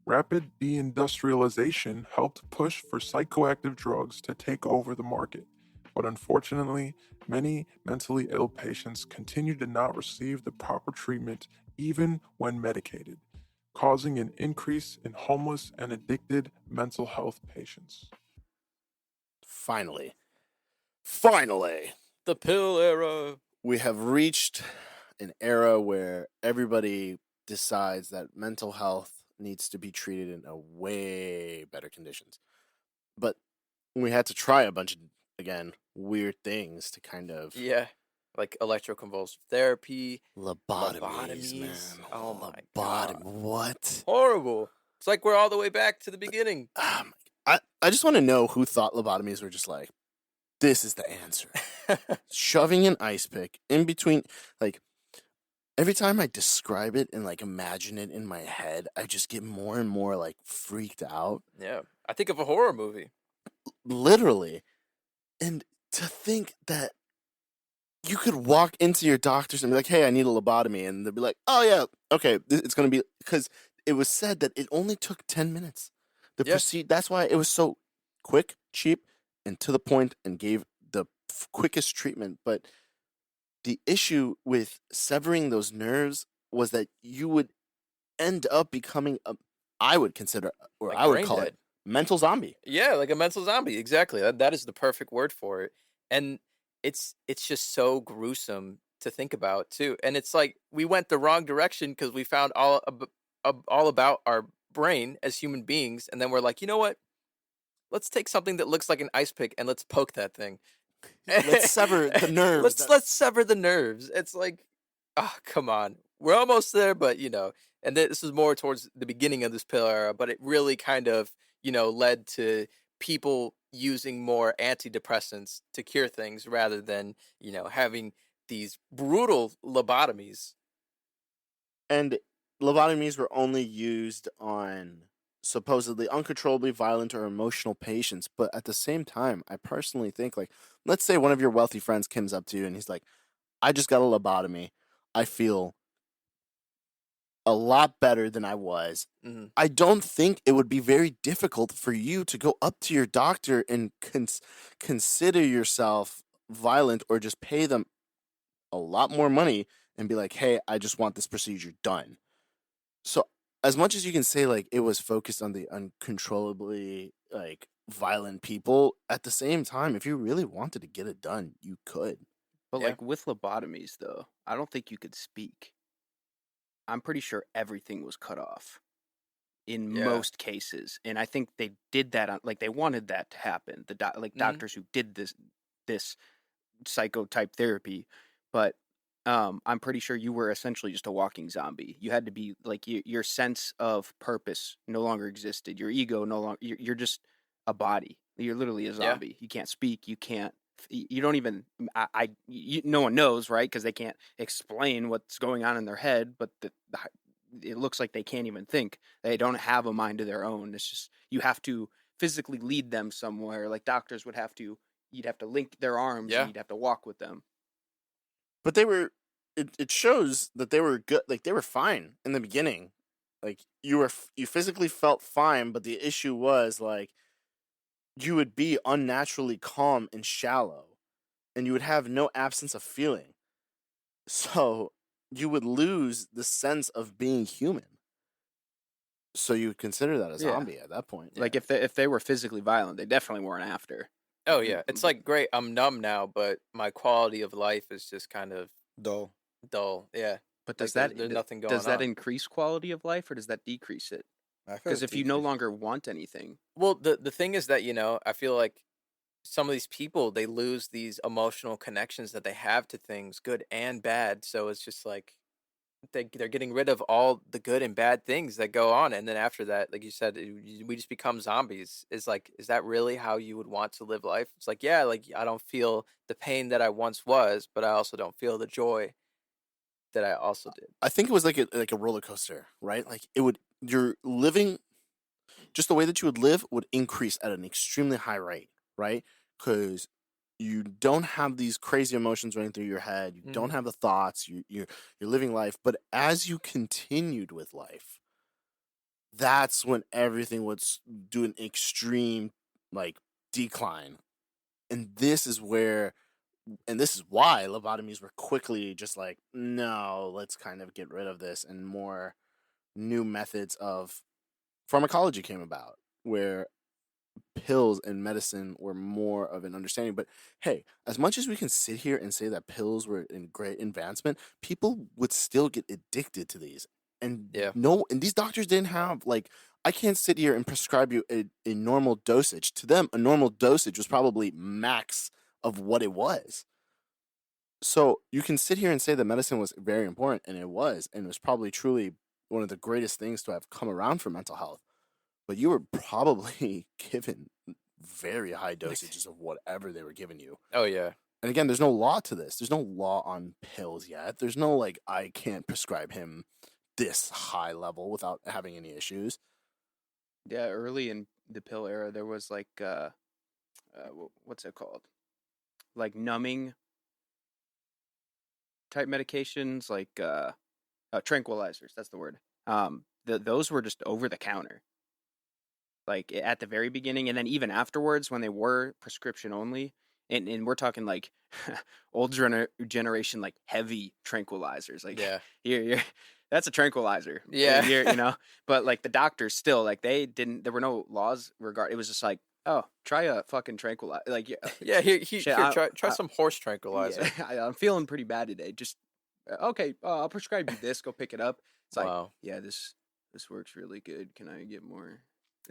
[SPEAKER 3] Rapid deindustrialization helped push for psychoactive drugs to take over the market, but unfortunately, many mentally ill patients continue to not receive the proper treatment even when medicated, causing an increase in homeless and addicted mental health patients.
[SPEAKER 4] Finally,
[SPEAKER 2] The pill era.
[SPEAKER 4] we have reached an era where everybody decides that mental health needs to be treated in a way better conditions. But we had to try a bunch of, again, weird things to kind of
[SPEAKER 2] Yeah. Like electroconvulsive therapy.
[SPEAKER 4] lobotomies, man.
[SPEAKER 2] Oh my
[SPEAKER 4] Lobotomy.
[SPEAKER 2] God.
[SPEAKER 4] What?
[SPEAKER 2] Horrible. It's like we're all the way back to the beginning.
[SPEAKER 4] I just want to know who thought lobotomies were just like, this is the answer. Shoving an ice pick in between, like, every time I describe it and like imagine it in my head, I just get more and more like freaked out.
[SPEAKER 2] Yeah. I think of a horror movie.
[SPEAKER 4] Literally. And to think that you could walk into your doctors and be like, hey, I need a lobotomy. And they'll be like, oh, yeah, okay, it's going to be, because it was said that it only took 10 minutes.
[SPEAKER 2] Yeah.
[SPEAKER 4] That's why it was so quick, cheap, and to the point, and gave the quickest treatment. But the issue with severing those nerves was that you would end up becoming I would consider, or
[SPEAKER 2] Like
[SPEAKER 4] I would
[SPEAKER 2] brain
[SPEAKER 4] call
[SPEAKER 2] dead.
[SPEAKER 4] it, mental zombie.
[SPEAKER 2] Yeah, like a mental zombie. Exactly. That is the perfect word for it. And it's just so gruesome to think about too. And it's like we went the wrong direction because we found all about our brain as human beings, and then we're like, you know what? Let's take something that looks like an ice pick and let's poke that thing.
[SPEAKER 4] Let's sever the nerves.
[SPEAKER 2] Let's sever the nerves. It's like, oh, come on. We're almost there, but and this is more towards the beginning of this pill era, but it really kind of, led to people using more antidepressants to cure things rather than, having these brutal lobotomies.
[SPEAKER 4] And lobotomies were only used on supposedly uncontrollably violent or emotional patients. But at the same time, I personally think, like, let's say one of your wealthy friends comes up to you and he's like, I just got a lobotomy. I feel a lot better than I was.
[SPEAKER 2] Mhm.
[SPEAKER 4] I don't think it would be very difficult for you to go up to your doctor and consider yourself violent, or just pay them a lot more money and be like, hey, I just want this procedure done. So as much as you can say like it was focused on the uncontrollably like violent people, at the same time, if you really wanted to get it done, you could.
[SPEAKER 5] But
[SPEAKER 2] Yeah.
[SPEAKER 5] like with lobotomies, though, I don't think you could speak. I'm pretty sure everything was cut off in
[SPEAKER 2] Yeah.
[SPEAKER 5] most cases, and I think they did that on, like, they wanted that to happen. The
[SPEAKER 2] Mhm.
[SPEAKER 5] doctors who did this psychotype therapy, but I'm pretty sure you were essentially just a walking zombie. You had to be like your sense of purpose no longer existed. Your ego no longer. You're just a body. You're literally a
[SPEAKER 2] Yeah.
[SPEAKER 5] zombie. You can't speak. You can't. You don't even. No one knows, right? Because they can't explain what's going on in their head. But it looks like they can't even think. They don't have a mind of their own. It's just you have to physically lead them somewhere. Like doctors would have to. You'd have to link their arms.
[SPEAKER 2] Yeah.
[SPEAKER 5] And you'd have to walk with them.
[SPEAKER 4] But they were, it shows that they were good, like they were fine in the beginning. Like you physically felt fine, but the issue was like you would be unnaturally calm and shallow, and you would have no absence of feeling. So you would lose the sense of being human. So you would consider that a
[SPEAKER 5] Yeah.
[SPEAKER 4] zombie at that point.
[SPEAKER 5] Like if they were physically violent, they definitely weren't after.
[SPEAKER 2] Oh yeah. It's like, great, I'm numb now, but my quality of life is just kind of
[SPEAKER 1] Dull.
[SPEAKER 2] dull. Yeah.
[SPEAKER 5] But
[SPEAKER 2] Like, there's nothing going
[SPEAKER 5] does that
[SPEAKER 2] on.
[SPEAKER 5] increase quality of life, or does that decrease it?
[SPEAKER 1] I feel
[SPEAKER 5] Because
[SPEAKER 1] it's
[SPEAKER 5] if you no
[SPEAKER 1] decreased.
[SPEAKER 5] longer want anything,
[SPEAKER 2] Well, the thing is that, I feel like some of these people, they lose these emotional connections that they have to things, good and bad. So it's just like they're getting rid of all the good and bad things that go on, and then after that, like you said, we just become zombies. Is like, is that really how you would want to live life? It's like, yeah, like I don't feel the pain that I once was, but I also don't feel the joy that I also did.
[SPEAKER 4] I think it was like a roller coaster, right? Like you're living, just the way that you would live would increase at an extremely high rate, right? Because you don't have these crazy emotions running through your head. You don't
[SPEAKER 2] Mhm.
[SPEAKER 4] have the thoughts. You're living life. But as you continued with life, that's when everything would do an extreme like decline. And this is why lobotomies were quickly just like, no, let's kind of get rid of this, and more new methods of pharmacology came about, where pills and medicine were more of an understanding. But hey, as much as we can sit here and say that pills were in great advancement, people would still get addicted to these. And
[SPEAKER 2] Yeah.
[SPEAKER 4] and these doctors didn't have, like, I can't sit here and prescribe you a normal dosage. To them, a normal dosage was probably max of what it was. So you can sit here and say that medicine was very important, and it was probably truly one of the greatest things to have come around for mental health. But you were probably given very high dosages of whatever they were giving you.
[SPEAKER 2] Oh yeah.
[SPEAKER 4] And again, there's no law to this. There's no law on pills yet. There's no like, I can't prescribe him this high level without having any issues.
[SPEAKER 5] Yeah, early in the pill era, there was like, what's it called? Like numbing type medications, like tranquilizers. That's the word. Those were just over the counter, like at the very beginning, and then even afterwards when they were prescription only. And we're talking like old generation, like heavy tranquilizers. Like,
[SPEAKER 2] Yeah.
[SPEAKER 5] you're that's a tranquilizer.
[SPEAKER 2] Yeah.
[SPEAKER 5] You know. But like the doctors still, like, they didn't. There were no laws regard. It was just like, oh, try a fucking tranquilizer. Like,
[SPEAKER 2] Yeah, here,
[SPEAKER 5] shit,
[SPEAKER 2] try some horse tranquilizer.
[SPEAKER 5] Yeah, I'm feeling pretty bad today. Just okay. I'll prescribe you this. Go pick it up. It's like,
[SPEAKER 2] Wow.
[SPEAKER 5] yeah, this works really good. Can I get more?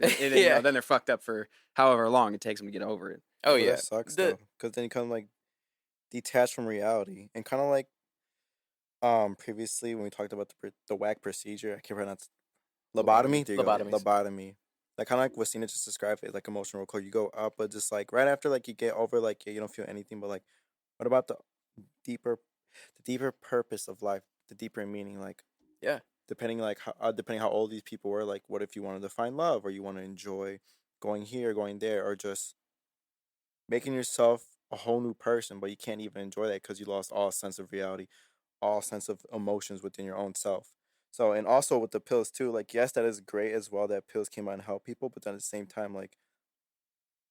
[SPEAKER 5] And then, you
[SPEAKER 2] Yeah.
[SPEAKER 5] know, then they're fucked up for however long it takes them to get over it.
[SPEAKER 2] Oh
[SPEAKER 1] Well,
[SPEAKER 2] yeah.
[SPEAKER 1] that sucks
[SPEAKER 2] The-
[SPEAKER 1] though, because then you kind of like detached from reality, and kind of like previously when we talked about the whack procedure, I can't pronounce lobotomy. There you go,
[SPEAKER 2] Lobotomies.
[SPEAKER 1] lobotomy. Like kind of like what Cena just described, it like emotional roller coaster. You go up, but just like right after, like you get over, like yeah, you don't feel anything. But like, what about deeper, the deeper purpose of life, the deeper meaning? Like,
[SPEAKER 2] Yeah.
[SPEAKER 1] depending like depending how old these people were, like what if you wanted to find love, or you want to enjoy going here, going there, or just making yourself a whole new person, but you can't even enjoy that because you lost all sense of reality, all sense of emotions within your own self. So, and also with the pills too, like yes, that is great as well that pills came out and help people, but then at the same time, like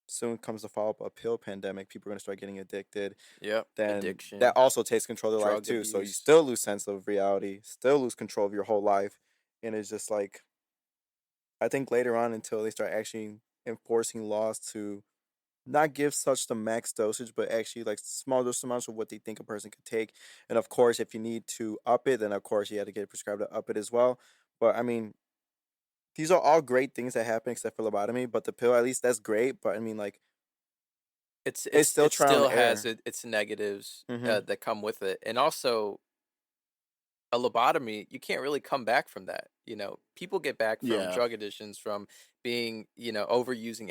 [SPEAKER 1] soon comes to follow up a pill pandemic, people are gonna start getting addicted.
[SPEAKER 2] Yep.
[SPEAKER 1] Then
[SPEAKER 2] Addiction.
[SPEAKER 1] that also takes control of their life
[SPEAKER 2] drug
[SPEAKER 1] too. So you
[SPEAKER 2] abuse.
[SPEAKER 1] still lose sense of reality, still lose control of your whole life, and it's just like I think later on until they start actually enforcing laws to not give such the max dosage, but actually like small dose amounts of what they think a person could take. And of course, if you need to up it, then of course you had to get prescribed to up it as well. But I mean, these are all great things that happen except for lobotomy. But the pill, at least that's great. But I mean, like
[SPEAKER 2] It's
[SPEAKER 1] still
[SPEAKER 2] it
[SPEAKER 1] trial and
[SPEAKER 2] still has
[SPEAKER 1] error.
[SPEAKER 2] its negatives
[SPEAKER 1] Mhm.
[SPEAKER 2] that come with it, and also a lobotomy, you can't really come back from that. You know, people get back from
[SPEAKER 4] Yeah.
[SPEAKER 2] drug addictions, from being, overusing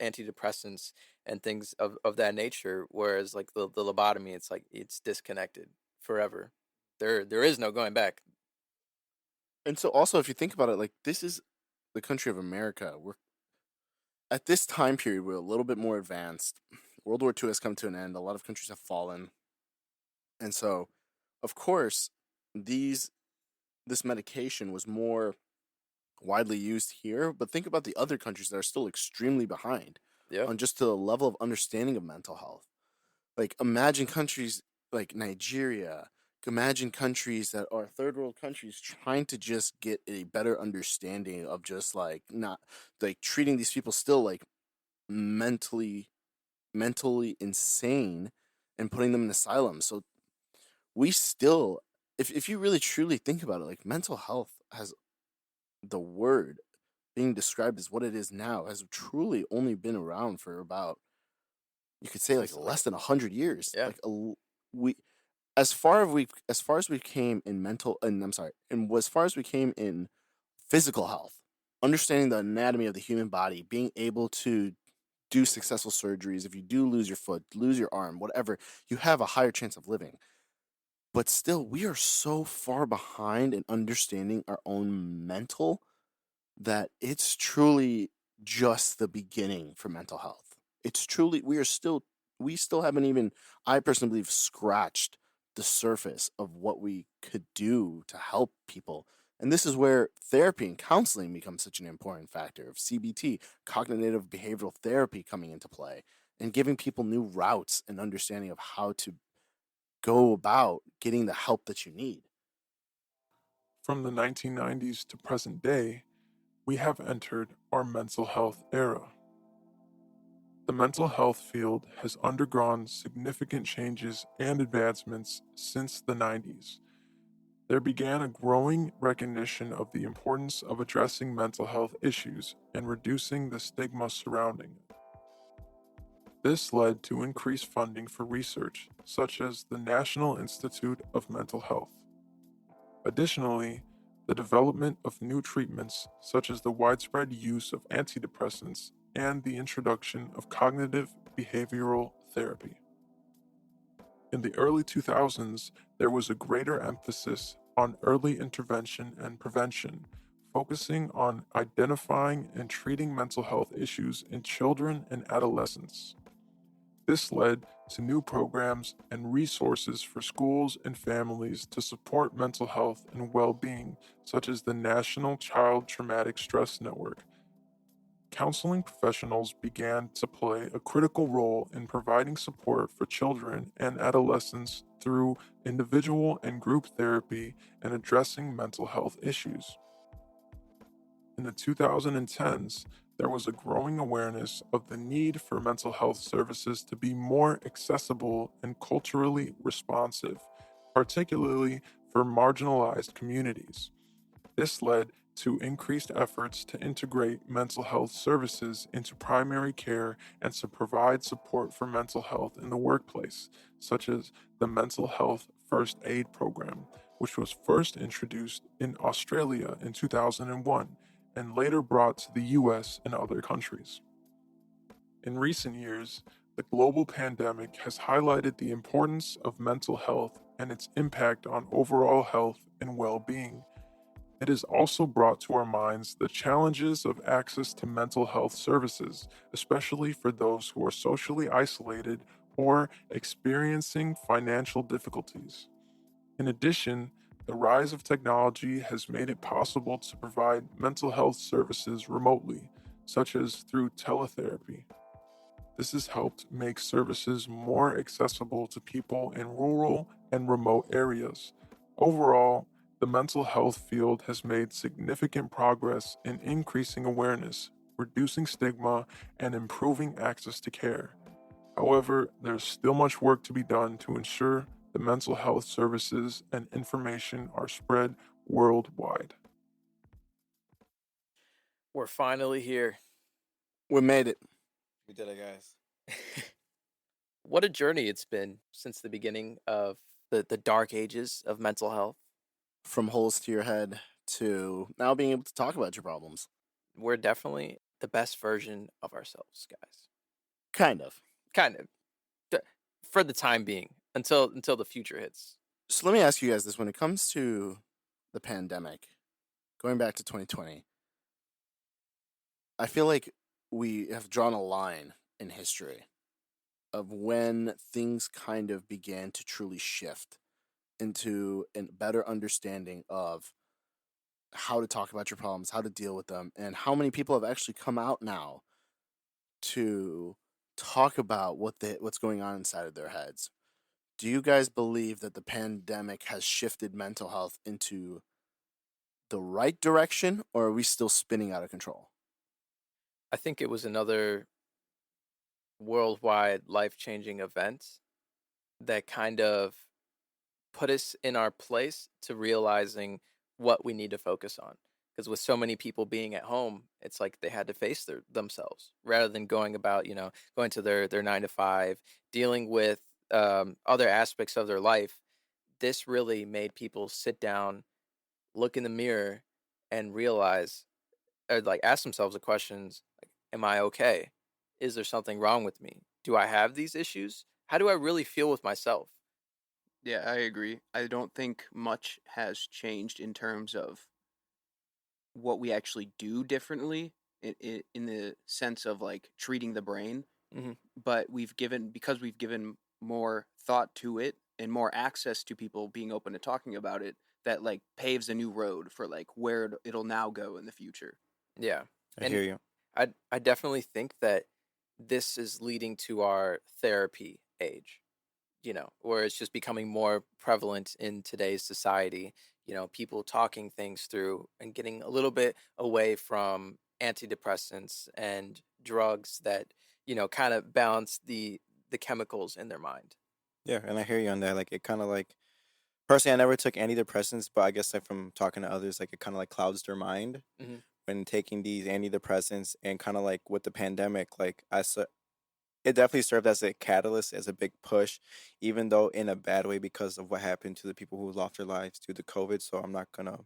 [SPEAKER 2] antidepressants and things of that nature. Whereas like the lobotomy, it's like it's disconnected forever. There is no going back.
[SPEAKER 4] And so also, if you think about it, like this is the country of America. We're at this time period, we're a little bit more advanced. World War II has come to an end. A lot of countries have fallen. And so, of course, this medication was more widely used here, but think about the other countries that are still extremely behind
[SPEAKER 2] Yeah.
[SPEAKER 4] on just the level of understanding of mental health. Like imagine countries like Nigeria, imagine countries that are third world countries trying to just get a better understanding of just like not like treating these people still like mentally insane and putting them in asylums. So we still, if you really truly think about it, like mental health has the word being described as what it is now has truly only been around for about, you could say, like
[SPEAKER 2] Since,
[SPEAKER 4] less than 100 years.
[SPEAKER 2] Yeah.
[SPEAKER 4] Like we as far as we came in mental, and I'm sorry, and as far as we came in physical health, understanding the anatomy of the human body, being able to do successful surgeries. If you do lose your foot, lose your arm, whatever, you have a higher chance of living. But still, we are so far behind in understanding our own mental that it's truly just the beginning for mental health. It's truly, we still haven't even, I personally believe, scratched the surface of what we could do to help people. And this is where therapy and counseling becomes such an important factor of CBT, cognitive behavioral therapy, coming into play and giving people new routes and understanding of how to go about getting the help that you need.
[SPEAKER 3] From the 1990s to present day, we have entered our mental health era. The mental health field has undergone significant changes and advancements since the 90s. There began a growing recognition of the importance of addressing mental health issues and reducing the stigma surrounding it. This led to increased funding for research, such as the National Institute of Mental Health. Additionally, the development of new treatments, such as the widespread use of antidepressants and the introduction of cognitive behavioral therapy. In the early 2000s, there was a greater emphasis on early intervention and prevention, focusing on identifying and treating mental health issues in children and adolescents. This led to new programs and resources for schools and families to support mental health and well being, such as the National Child Traumatic Stress Network. Counseling professionals began to play a critical role in providing support for children and adolescents through individual and group therapy and addressing mental health issues. In the 2010s, there was a growing awareness of the need for mental health services to be more accessible and culturally responsive, particularly for marginalized communities. This led to increased efforts to integrate mental health services into primary care and to provide support for mental health in the workplace, such as the Mental Health First Aid Program, which was first introduced in Australia in 2001 and later brought to the US and other countries. In recent years, the global pandemic has highlighted the importance of mental health and its impact on overall health and well being. It has also brought to our minds the challenges of access to mental health services, especially for those who are socially isolated or experiencing financial difficulties. In addition, the rise of technology has made it possible to provide mental health services remotely, such as through teletherapy. This has helped make services more accessible to people in rural and remote areas. Overall, the mental health field has made significant progress in increasing awareness, reducing stigma, and improving access to care. However, there's still much work to be done to ensure the mental health services and information are spread worldwide.
[SPEAKER 2] We're finally here.
[SPEAKER 4] We made it.
[SPEAKER 1] We did it, guys.
[SPEAKER 2] What a journey it's been since the beginning of the dark ages of mental health.
[SPEAKER 4] From holes to your head to now being able to talk about your problems.
[SPEAKER 2] We're definitely the best version of ourselves, guys.
[SPEAKER 4] Kind of.
[SPEAKER 2] Kind of. For the time being, until the future hits.
[SPEAKER 4] So let me ask you guys this. When it comes to the pandemic, going back to 2020, I feel like we have drawn a line in history of when things kind of began to truly shift into a better understanding of how to talk about your problems, how to deal with them, and how many people have actually come out now to talk about what's going on inside of their heads. Do you guys believe that the pandemic has shifted mental health into the right direction, or are we still spinning out of control?
[SPEAKER 2] I think it was another worldwide life-changing event that kind of put us in our place to realizing what we need to focus on. Because with so many people being at home, it's like they had to face themselves rather than going about, going to their 9 to 5, dealing with other aspects of their life. This really made people sit down, look in the mirror, and realize, or like ask themselves the questions like, am I okay? Is there something wrong with me? Do I have these issues? How do I really feel with myself?
[SPEAKER 5] Yeah, I agree. I don't think much has changed in terms of what we actually do differently in the sense of like treating the brain.
[SPEAKER 2] hmm
[SPEAKER 5] But because we've given more thought to it and more access to people being open to talking about it, that like paves a new road for like where it'll now go in the future.
[SPEAKER 2] Yeah.
[SPEAKER 1] I
[SPEAKER 2] And
[SPEAKER 1] hear you.
[SPEAKER 2] I definitely think that this is leading to our therapy age, where it's just becoming more prevalent in today's society, people talking things through and getting a little bit away from antidepressants and drugs that, kind of balance the chemicals in their mind.
[SPEAKER 1] Yeah, and I hear you on that. Like, it kind of like, personally, I never took antidepressants, but I guess like from talking to others, like it kind of like clouds their mind
[SPEAKER 2] hmm
[SPEAKER 1] when taking these antidepressants, and kind of like with the pandemic, like it definitely served as a catalyst, as a big push, even though in a bad way because of what happened to the people who lost their lives due to COVID. So I'm not gonna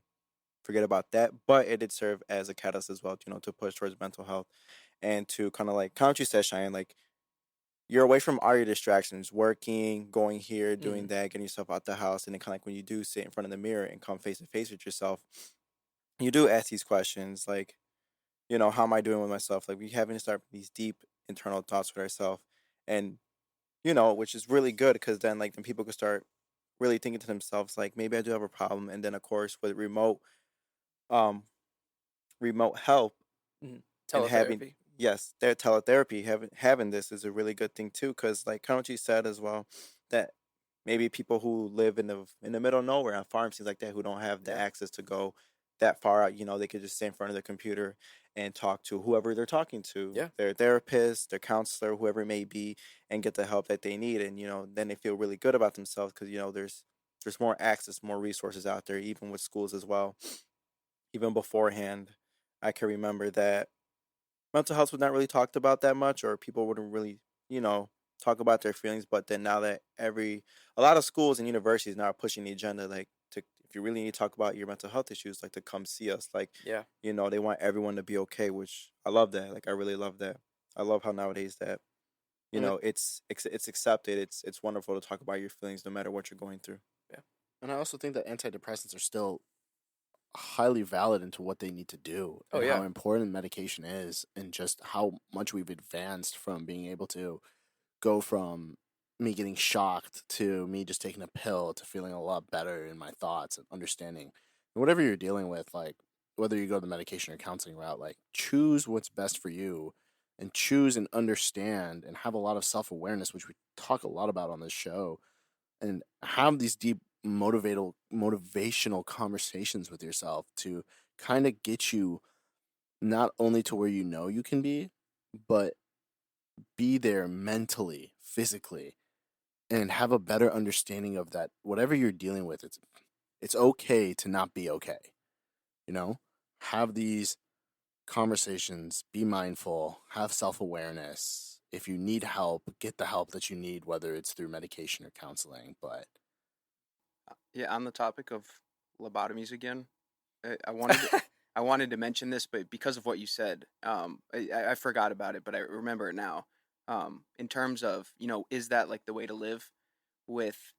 [SPEAKER 1] forget about that, but it did serve as a catalyst as well, to push towards mental health and to kind of like what you said, Cheyenne, like you're away from all your distractions, working, going here, doing
[SPEAKER 2] Mhm.
[SPEAKER 1] that, getting yourself out the house, and then kind of like when you do sit in front of the mirror and come face to face with yourself, you do ask these questions like, how am I doing with myself? Like we having to start these deep internal thoughts with ourselves, and which is really good because then people can start really thinking to themselves like maybe I do have a problem, and then of course with um remote help
[SPEAKER 2] Mhm.
[SPEAKER 1] and having
[SPEAKER 2] Teletherapy.
[SPEAKER 1] yes, their teletherapy having this is a really good thing too because like kind of what you said as well that maybe people who live in the middle of nowhere on farms things like that who don't have the
[SPEAKER 2] Yeah.
[SPEAKER 1] access to go that far out, they could just stay in front of the computer and talk to whoever they're talking to,
[SPEAKER 2] Yeah.
[SPEAKER 1] their therapist, their counselor, whoever it may be, and get the help that they need. And then they feel really good about themselves because there's more access, more resources out there, even with schools as well. Even beforehand, I can remember that mental health was not really talked about that much, or people wouldn't really, talk about their feelings. But then now that a lot of schools and universities now are pushing the agenda, like to if you really need to talk about your mental health issues, like to come see us, like
[SPEAKER 2] Yeah.
[SPEAKER 1] they want everyone to be okay, which I love that. Like I really love that. I love how nowadays that
[SPEAKER 2] And
[SPEAKER 1] it's accepted. It's wonderful to talk about your feelings no matter what you're going through.
[SPEAKER 2] yeah.
[SPEAKER 4] And I also think that antidepressants are still highly valid into what they need to do
[SPEAKER 2] Oh
[SPEAKER 4] and how
[SPEAKER 2] yeah.
[SPEAKER 4] important medication is and just how much we've advanced from being able to go from me getting shocked to me just taking a pill to feeling a lot better in my thoughts and understanding. And whatever you're dealing with, like whether you go the medication or counseling route, like choose what's best for you and choose and understand and have a lot of self-awareness, which we talk a lot about on this show, and have these deep motivational conversations with yourself to kind of get you not only to where you know you can be, but be there mentally, physically, and have a better understanding of that whatever you're dealing with, it's okay to not be okay. You know? Have these conversations, be mindful, have self-awareness. If you need help, get the help that you need, whether it's through medication or counseling. But
[SPEAKER 5] Yeah, on the topic of lobotomies again, I wanted to, I wanted to mention this, but because of what you said, I forgot about it, but I remember it now. In terms of, is that like the way to live? With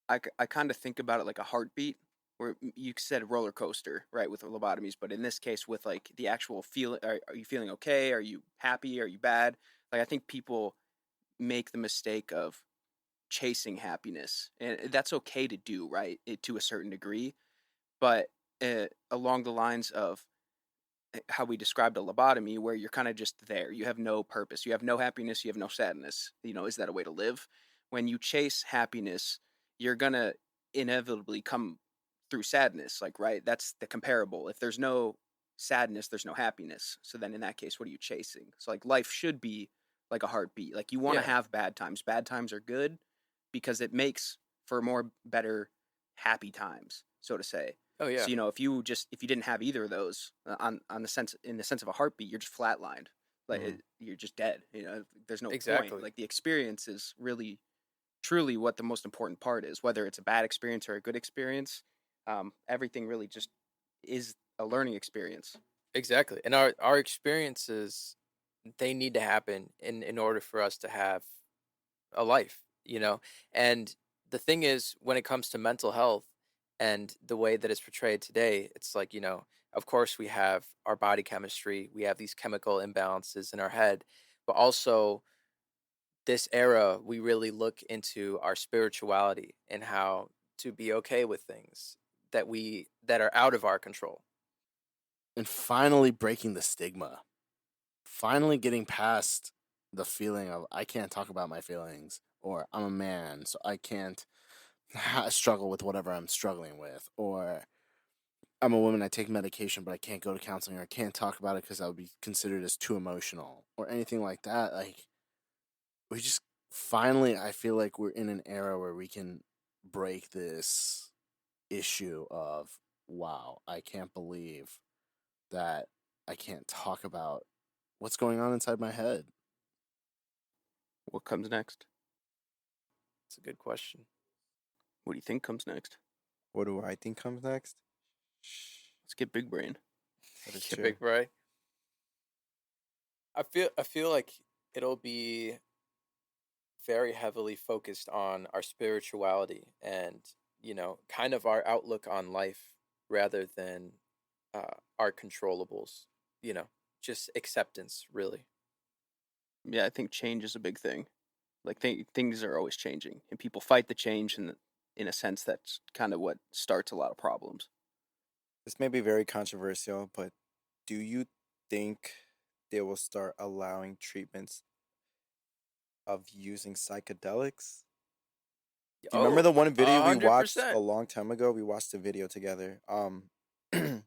[SPEAKER 5] I kind of think about it like a heartbeat, where you said roller coaster, right, with lobotomies, but in this case, with like the actual feel, are you feeling okay? Are you happy? Are you bad? Like I think people make the mistake of chasing happiness, and that's okay to do, right, to a certain degree, but along the lines of how we described a lobotomy, where you're kind of just there. You have no purpose. You have no happiness. You have no sadness. Is that a way to live? When you chase happiness, you're gonna inevitably come through sadness. Like, right? That's the comparable. If there's no sadness, there's no happiness. So then, in that case, what are you chasing? So, like, life should be like a heartbeat. Like, you want to
[SPEAKER 2] Yeah.
[SPEAKER 5] have bad times. Bad times are good because it makes for more better happy times, so to say.
[SPEAKER 2] Oh yeah.
[SPEAKER 5] So if you didn't have either of those on the sense in the sense of a heartbeat, you're just flatlined. Like
[SPEAKER 1] Mhm.
[SPEAKER 5] you're just dead. There's no point.
[SPEAKER 2] Exactly.
[SPEAKER 5] Like the experience is really truly what the most important part is. Whether it's a bad experience or a good experience, everything really just is a learning experience.
[SPEAKER 2] Exactly. And our experiences, they need to happen in order for us to have a life. And the thing is, when it comes to mental health and the way that it's portrayed today, it's like, of course we have our body chemistry, we have these chemical imbalances in our head, but also this era, we really look into our spirituality and how to be okay with things that are out of our control.
[SPEAKER 4] and finally breaking the stigma, finally getting past the feeling of I can't talk about my feelings, or I'm a man, so I can't struggle with whatever I'm struggling with, or I'm a woman, I take medication, but I can't go to counseling, or I can't talk about it because I would be considered as too emotional, or anything like that. Like, we just finally, I feel like we're in an era where we can break this issue of, wow, I can't believe that I can't talk about what's going on inside my head.
[SPEAKER 5] What comes next?
[SPEAKER 2] It's a good question.
[SPEAKER 5] What do you think comes next?
[SPEAKER 1] What do I think comes next?
[SPEAKER 5] Let's get big brain.
[SPEAKER 1] That is
[SPEAKER 2] Yeah,
[SPEAKER 1] true.
[SPEAKER 2] big right. I feel like it'll be very heavily focused on our spirituality and, kind of our outlook on life rather than our controllables, you know, just acceptance, really.
[SPEAKER 5] Yeah, I think change is a big thing. Like things are always changing, and people fight the change, and in a sense, that's kind of what starts a lot of problems.
[SPEAKER 1] This may be very controversial, but do you think they will start allowing treatments of using psychedelics? Do you remember
[SPEAKER 2] Oh,
[SPEAKER 1] the one video we watched a
[SPEAKER 2] 100%.
[SPEAKER 1] long time ago? We watched the video together. I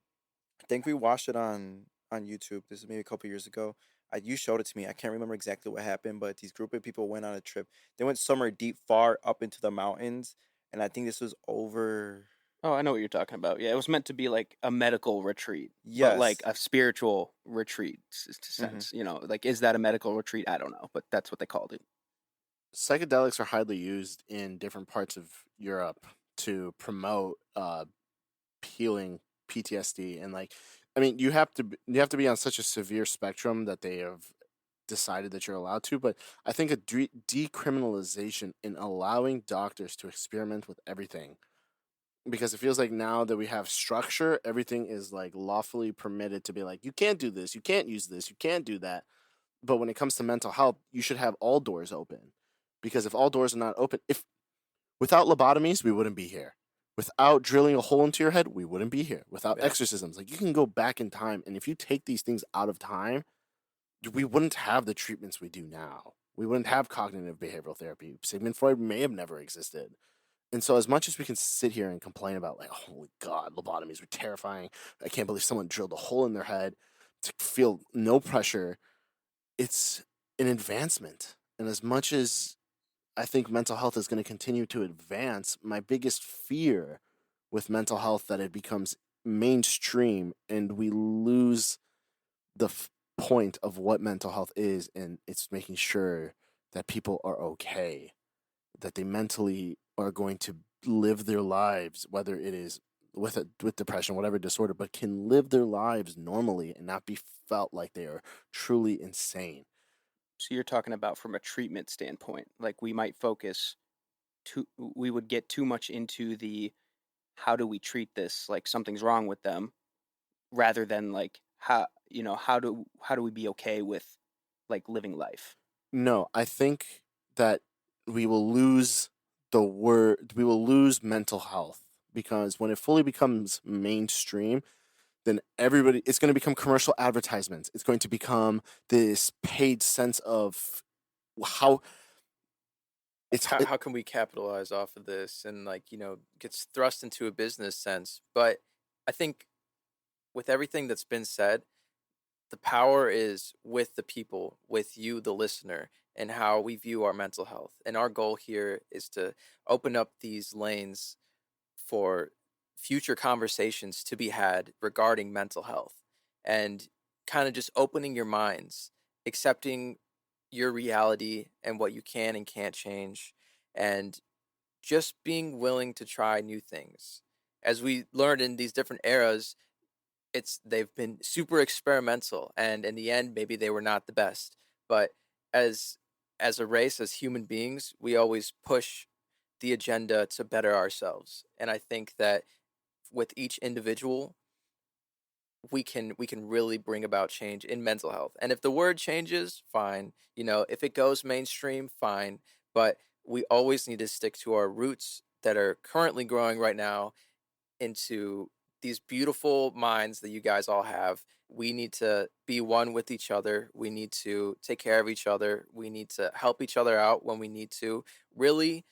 [SPEAKER 1] think we watched it on YouTube. This is maybe a couple years ago. You showed it to me. I can't remember exactly what happened, but these group of people went on a trip. They went somewhere deep, far up into the mountains, and I think this was over.
[SPEAKER 5] Oh, I know what you're talking about. Yeah, it was meant to be like a medical retreat, but like
[SPEAKER 1] Yes.
[SPEAKER 5] a spiritual retreat,
[SPEAKER 1] Hmm.
[SPEAKER 5] sense. Like is that a medical retreat? I don't know, but that's what they called it.
[SPEAKER 4] Psychedelics are highly used in different parts of Europe to promote healing PTSD, and like, I mean, you have to be on such a severe spectrum that they have decided that you're allowed to. But I think a decriminalization in allowing doctors to experiment with everything, because it feels like now that we have structure, everything is like lawfully permitted to be like, you can't do this, you can't use this, you can't do that. But when it comes to mental health, you should have all doors open, because if all doors are not open, if without lobotomies, we wouldn't be here. Without drilling a hole into your head, we wouldn't be here. Without
[SPEAKER 2] Yeah.
[SPEAKER 4] exorcisms, like, you can go back in time, and if you take these things out of time, we wouldn't have the treatments we do now. We wouldn't have cognitive behavioral therapy. Sigmund Freud may have never existed. And so, as much as we can sit here and complain about, like, holy God, lobotomies were terrifying, I can't believe someone drilled a hole in their head to feel no pressure, it's an advancement. And as much as I think mental health is going to continue to advance, my biggest fear with mental health that it becomes mainstream and we lose the point of what mental health is, and it's making sure that people are okay, that they mentally are going to live their lives, whether it is with depression, whatever disorder, but can live their lives normally and not be felt like they are truly insane.
[SPEAKER 5] So you're talking about from a treatment standpoint, like we would get too much into the how do we treat this, like something's wrong with them, rather than like how do we be okay with like living life.
[SPEAKER 4] No, I think that we will lose we will lose mental health, because when it fully becomes mainstream, then it's going to become commercial advertisements. It's going to become this paid sense of how
[SPEAKER 2] How can we capitalize off of this and, like, gets thrust into a business sense. But I think with everything that's been said, the power is with the people, with you, the listener, and how we view our mental health. And our goal here is to open up these lanes for future conversations to be had regarding mental health and kind of just opening your minds, accepting your reality and what you can and can't change, and just being willing to try new things. As we learned in these different eras, they've been super experimental, and in the end maybe they were not the best, but as a race, as human beings, we always push the agenda to better ourselves. And I think that with each individual, we can really bring about change in mental health. And if the word changes, fine. If it goes mainstream, fine. But we always need to stick to our roots that are currently growing right now into these beautiful minds that you guys all have. We need to be one with each other. We need to take care of each other. We need to help each other out when we need to. Really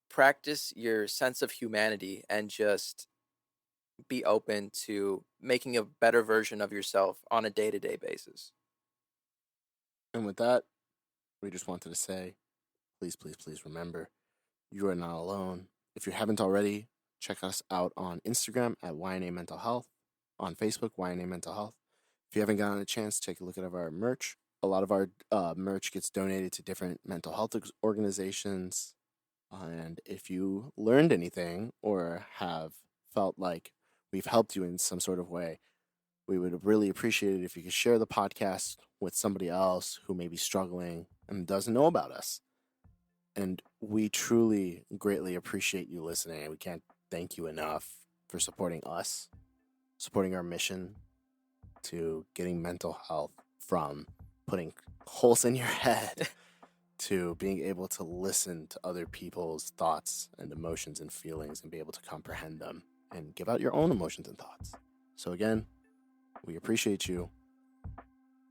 [SPEAKER 2] practice your sense of humanity and just be open to making a better version of yourself on a day-to-day basis.
[SPEAKER 4] And with that, we just wanted to say, please, please, please remember, you are not alone. If you haven't already, check us out on Instagram at YNA Mental Health, on Facebook, YNA Mental Health. If you haven't gotten a chance, take a look at our merch. A lot of our merch gets donated to different mental health organizations. And if you learned anything or have felt like we've helped you in some sort of way, we would really appreciate it if you could share the podcast with somebody else who may be struggling and doesn't know about us. And we truly greatly appreciate you listening, and we can't thank you enough for supporting us, supporting our mission to getting mental health from putting holes in your head to being able to listen to other people's thoughts and emotions and feelings and be able to comprehend them and give out your own emotions and thoughts. So again, we appreciate you,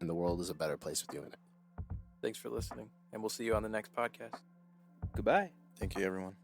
[SPEAKER 4] and the world is a better place with you in it.
[SPEAKER 2] Thanks for listening, and we'll see you on the next podcast.
[SPEAKER 5] Goodbye.
[SPEAKER 1] Thank you, everyone.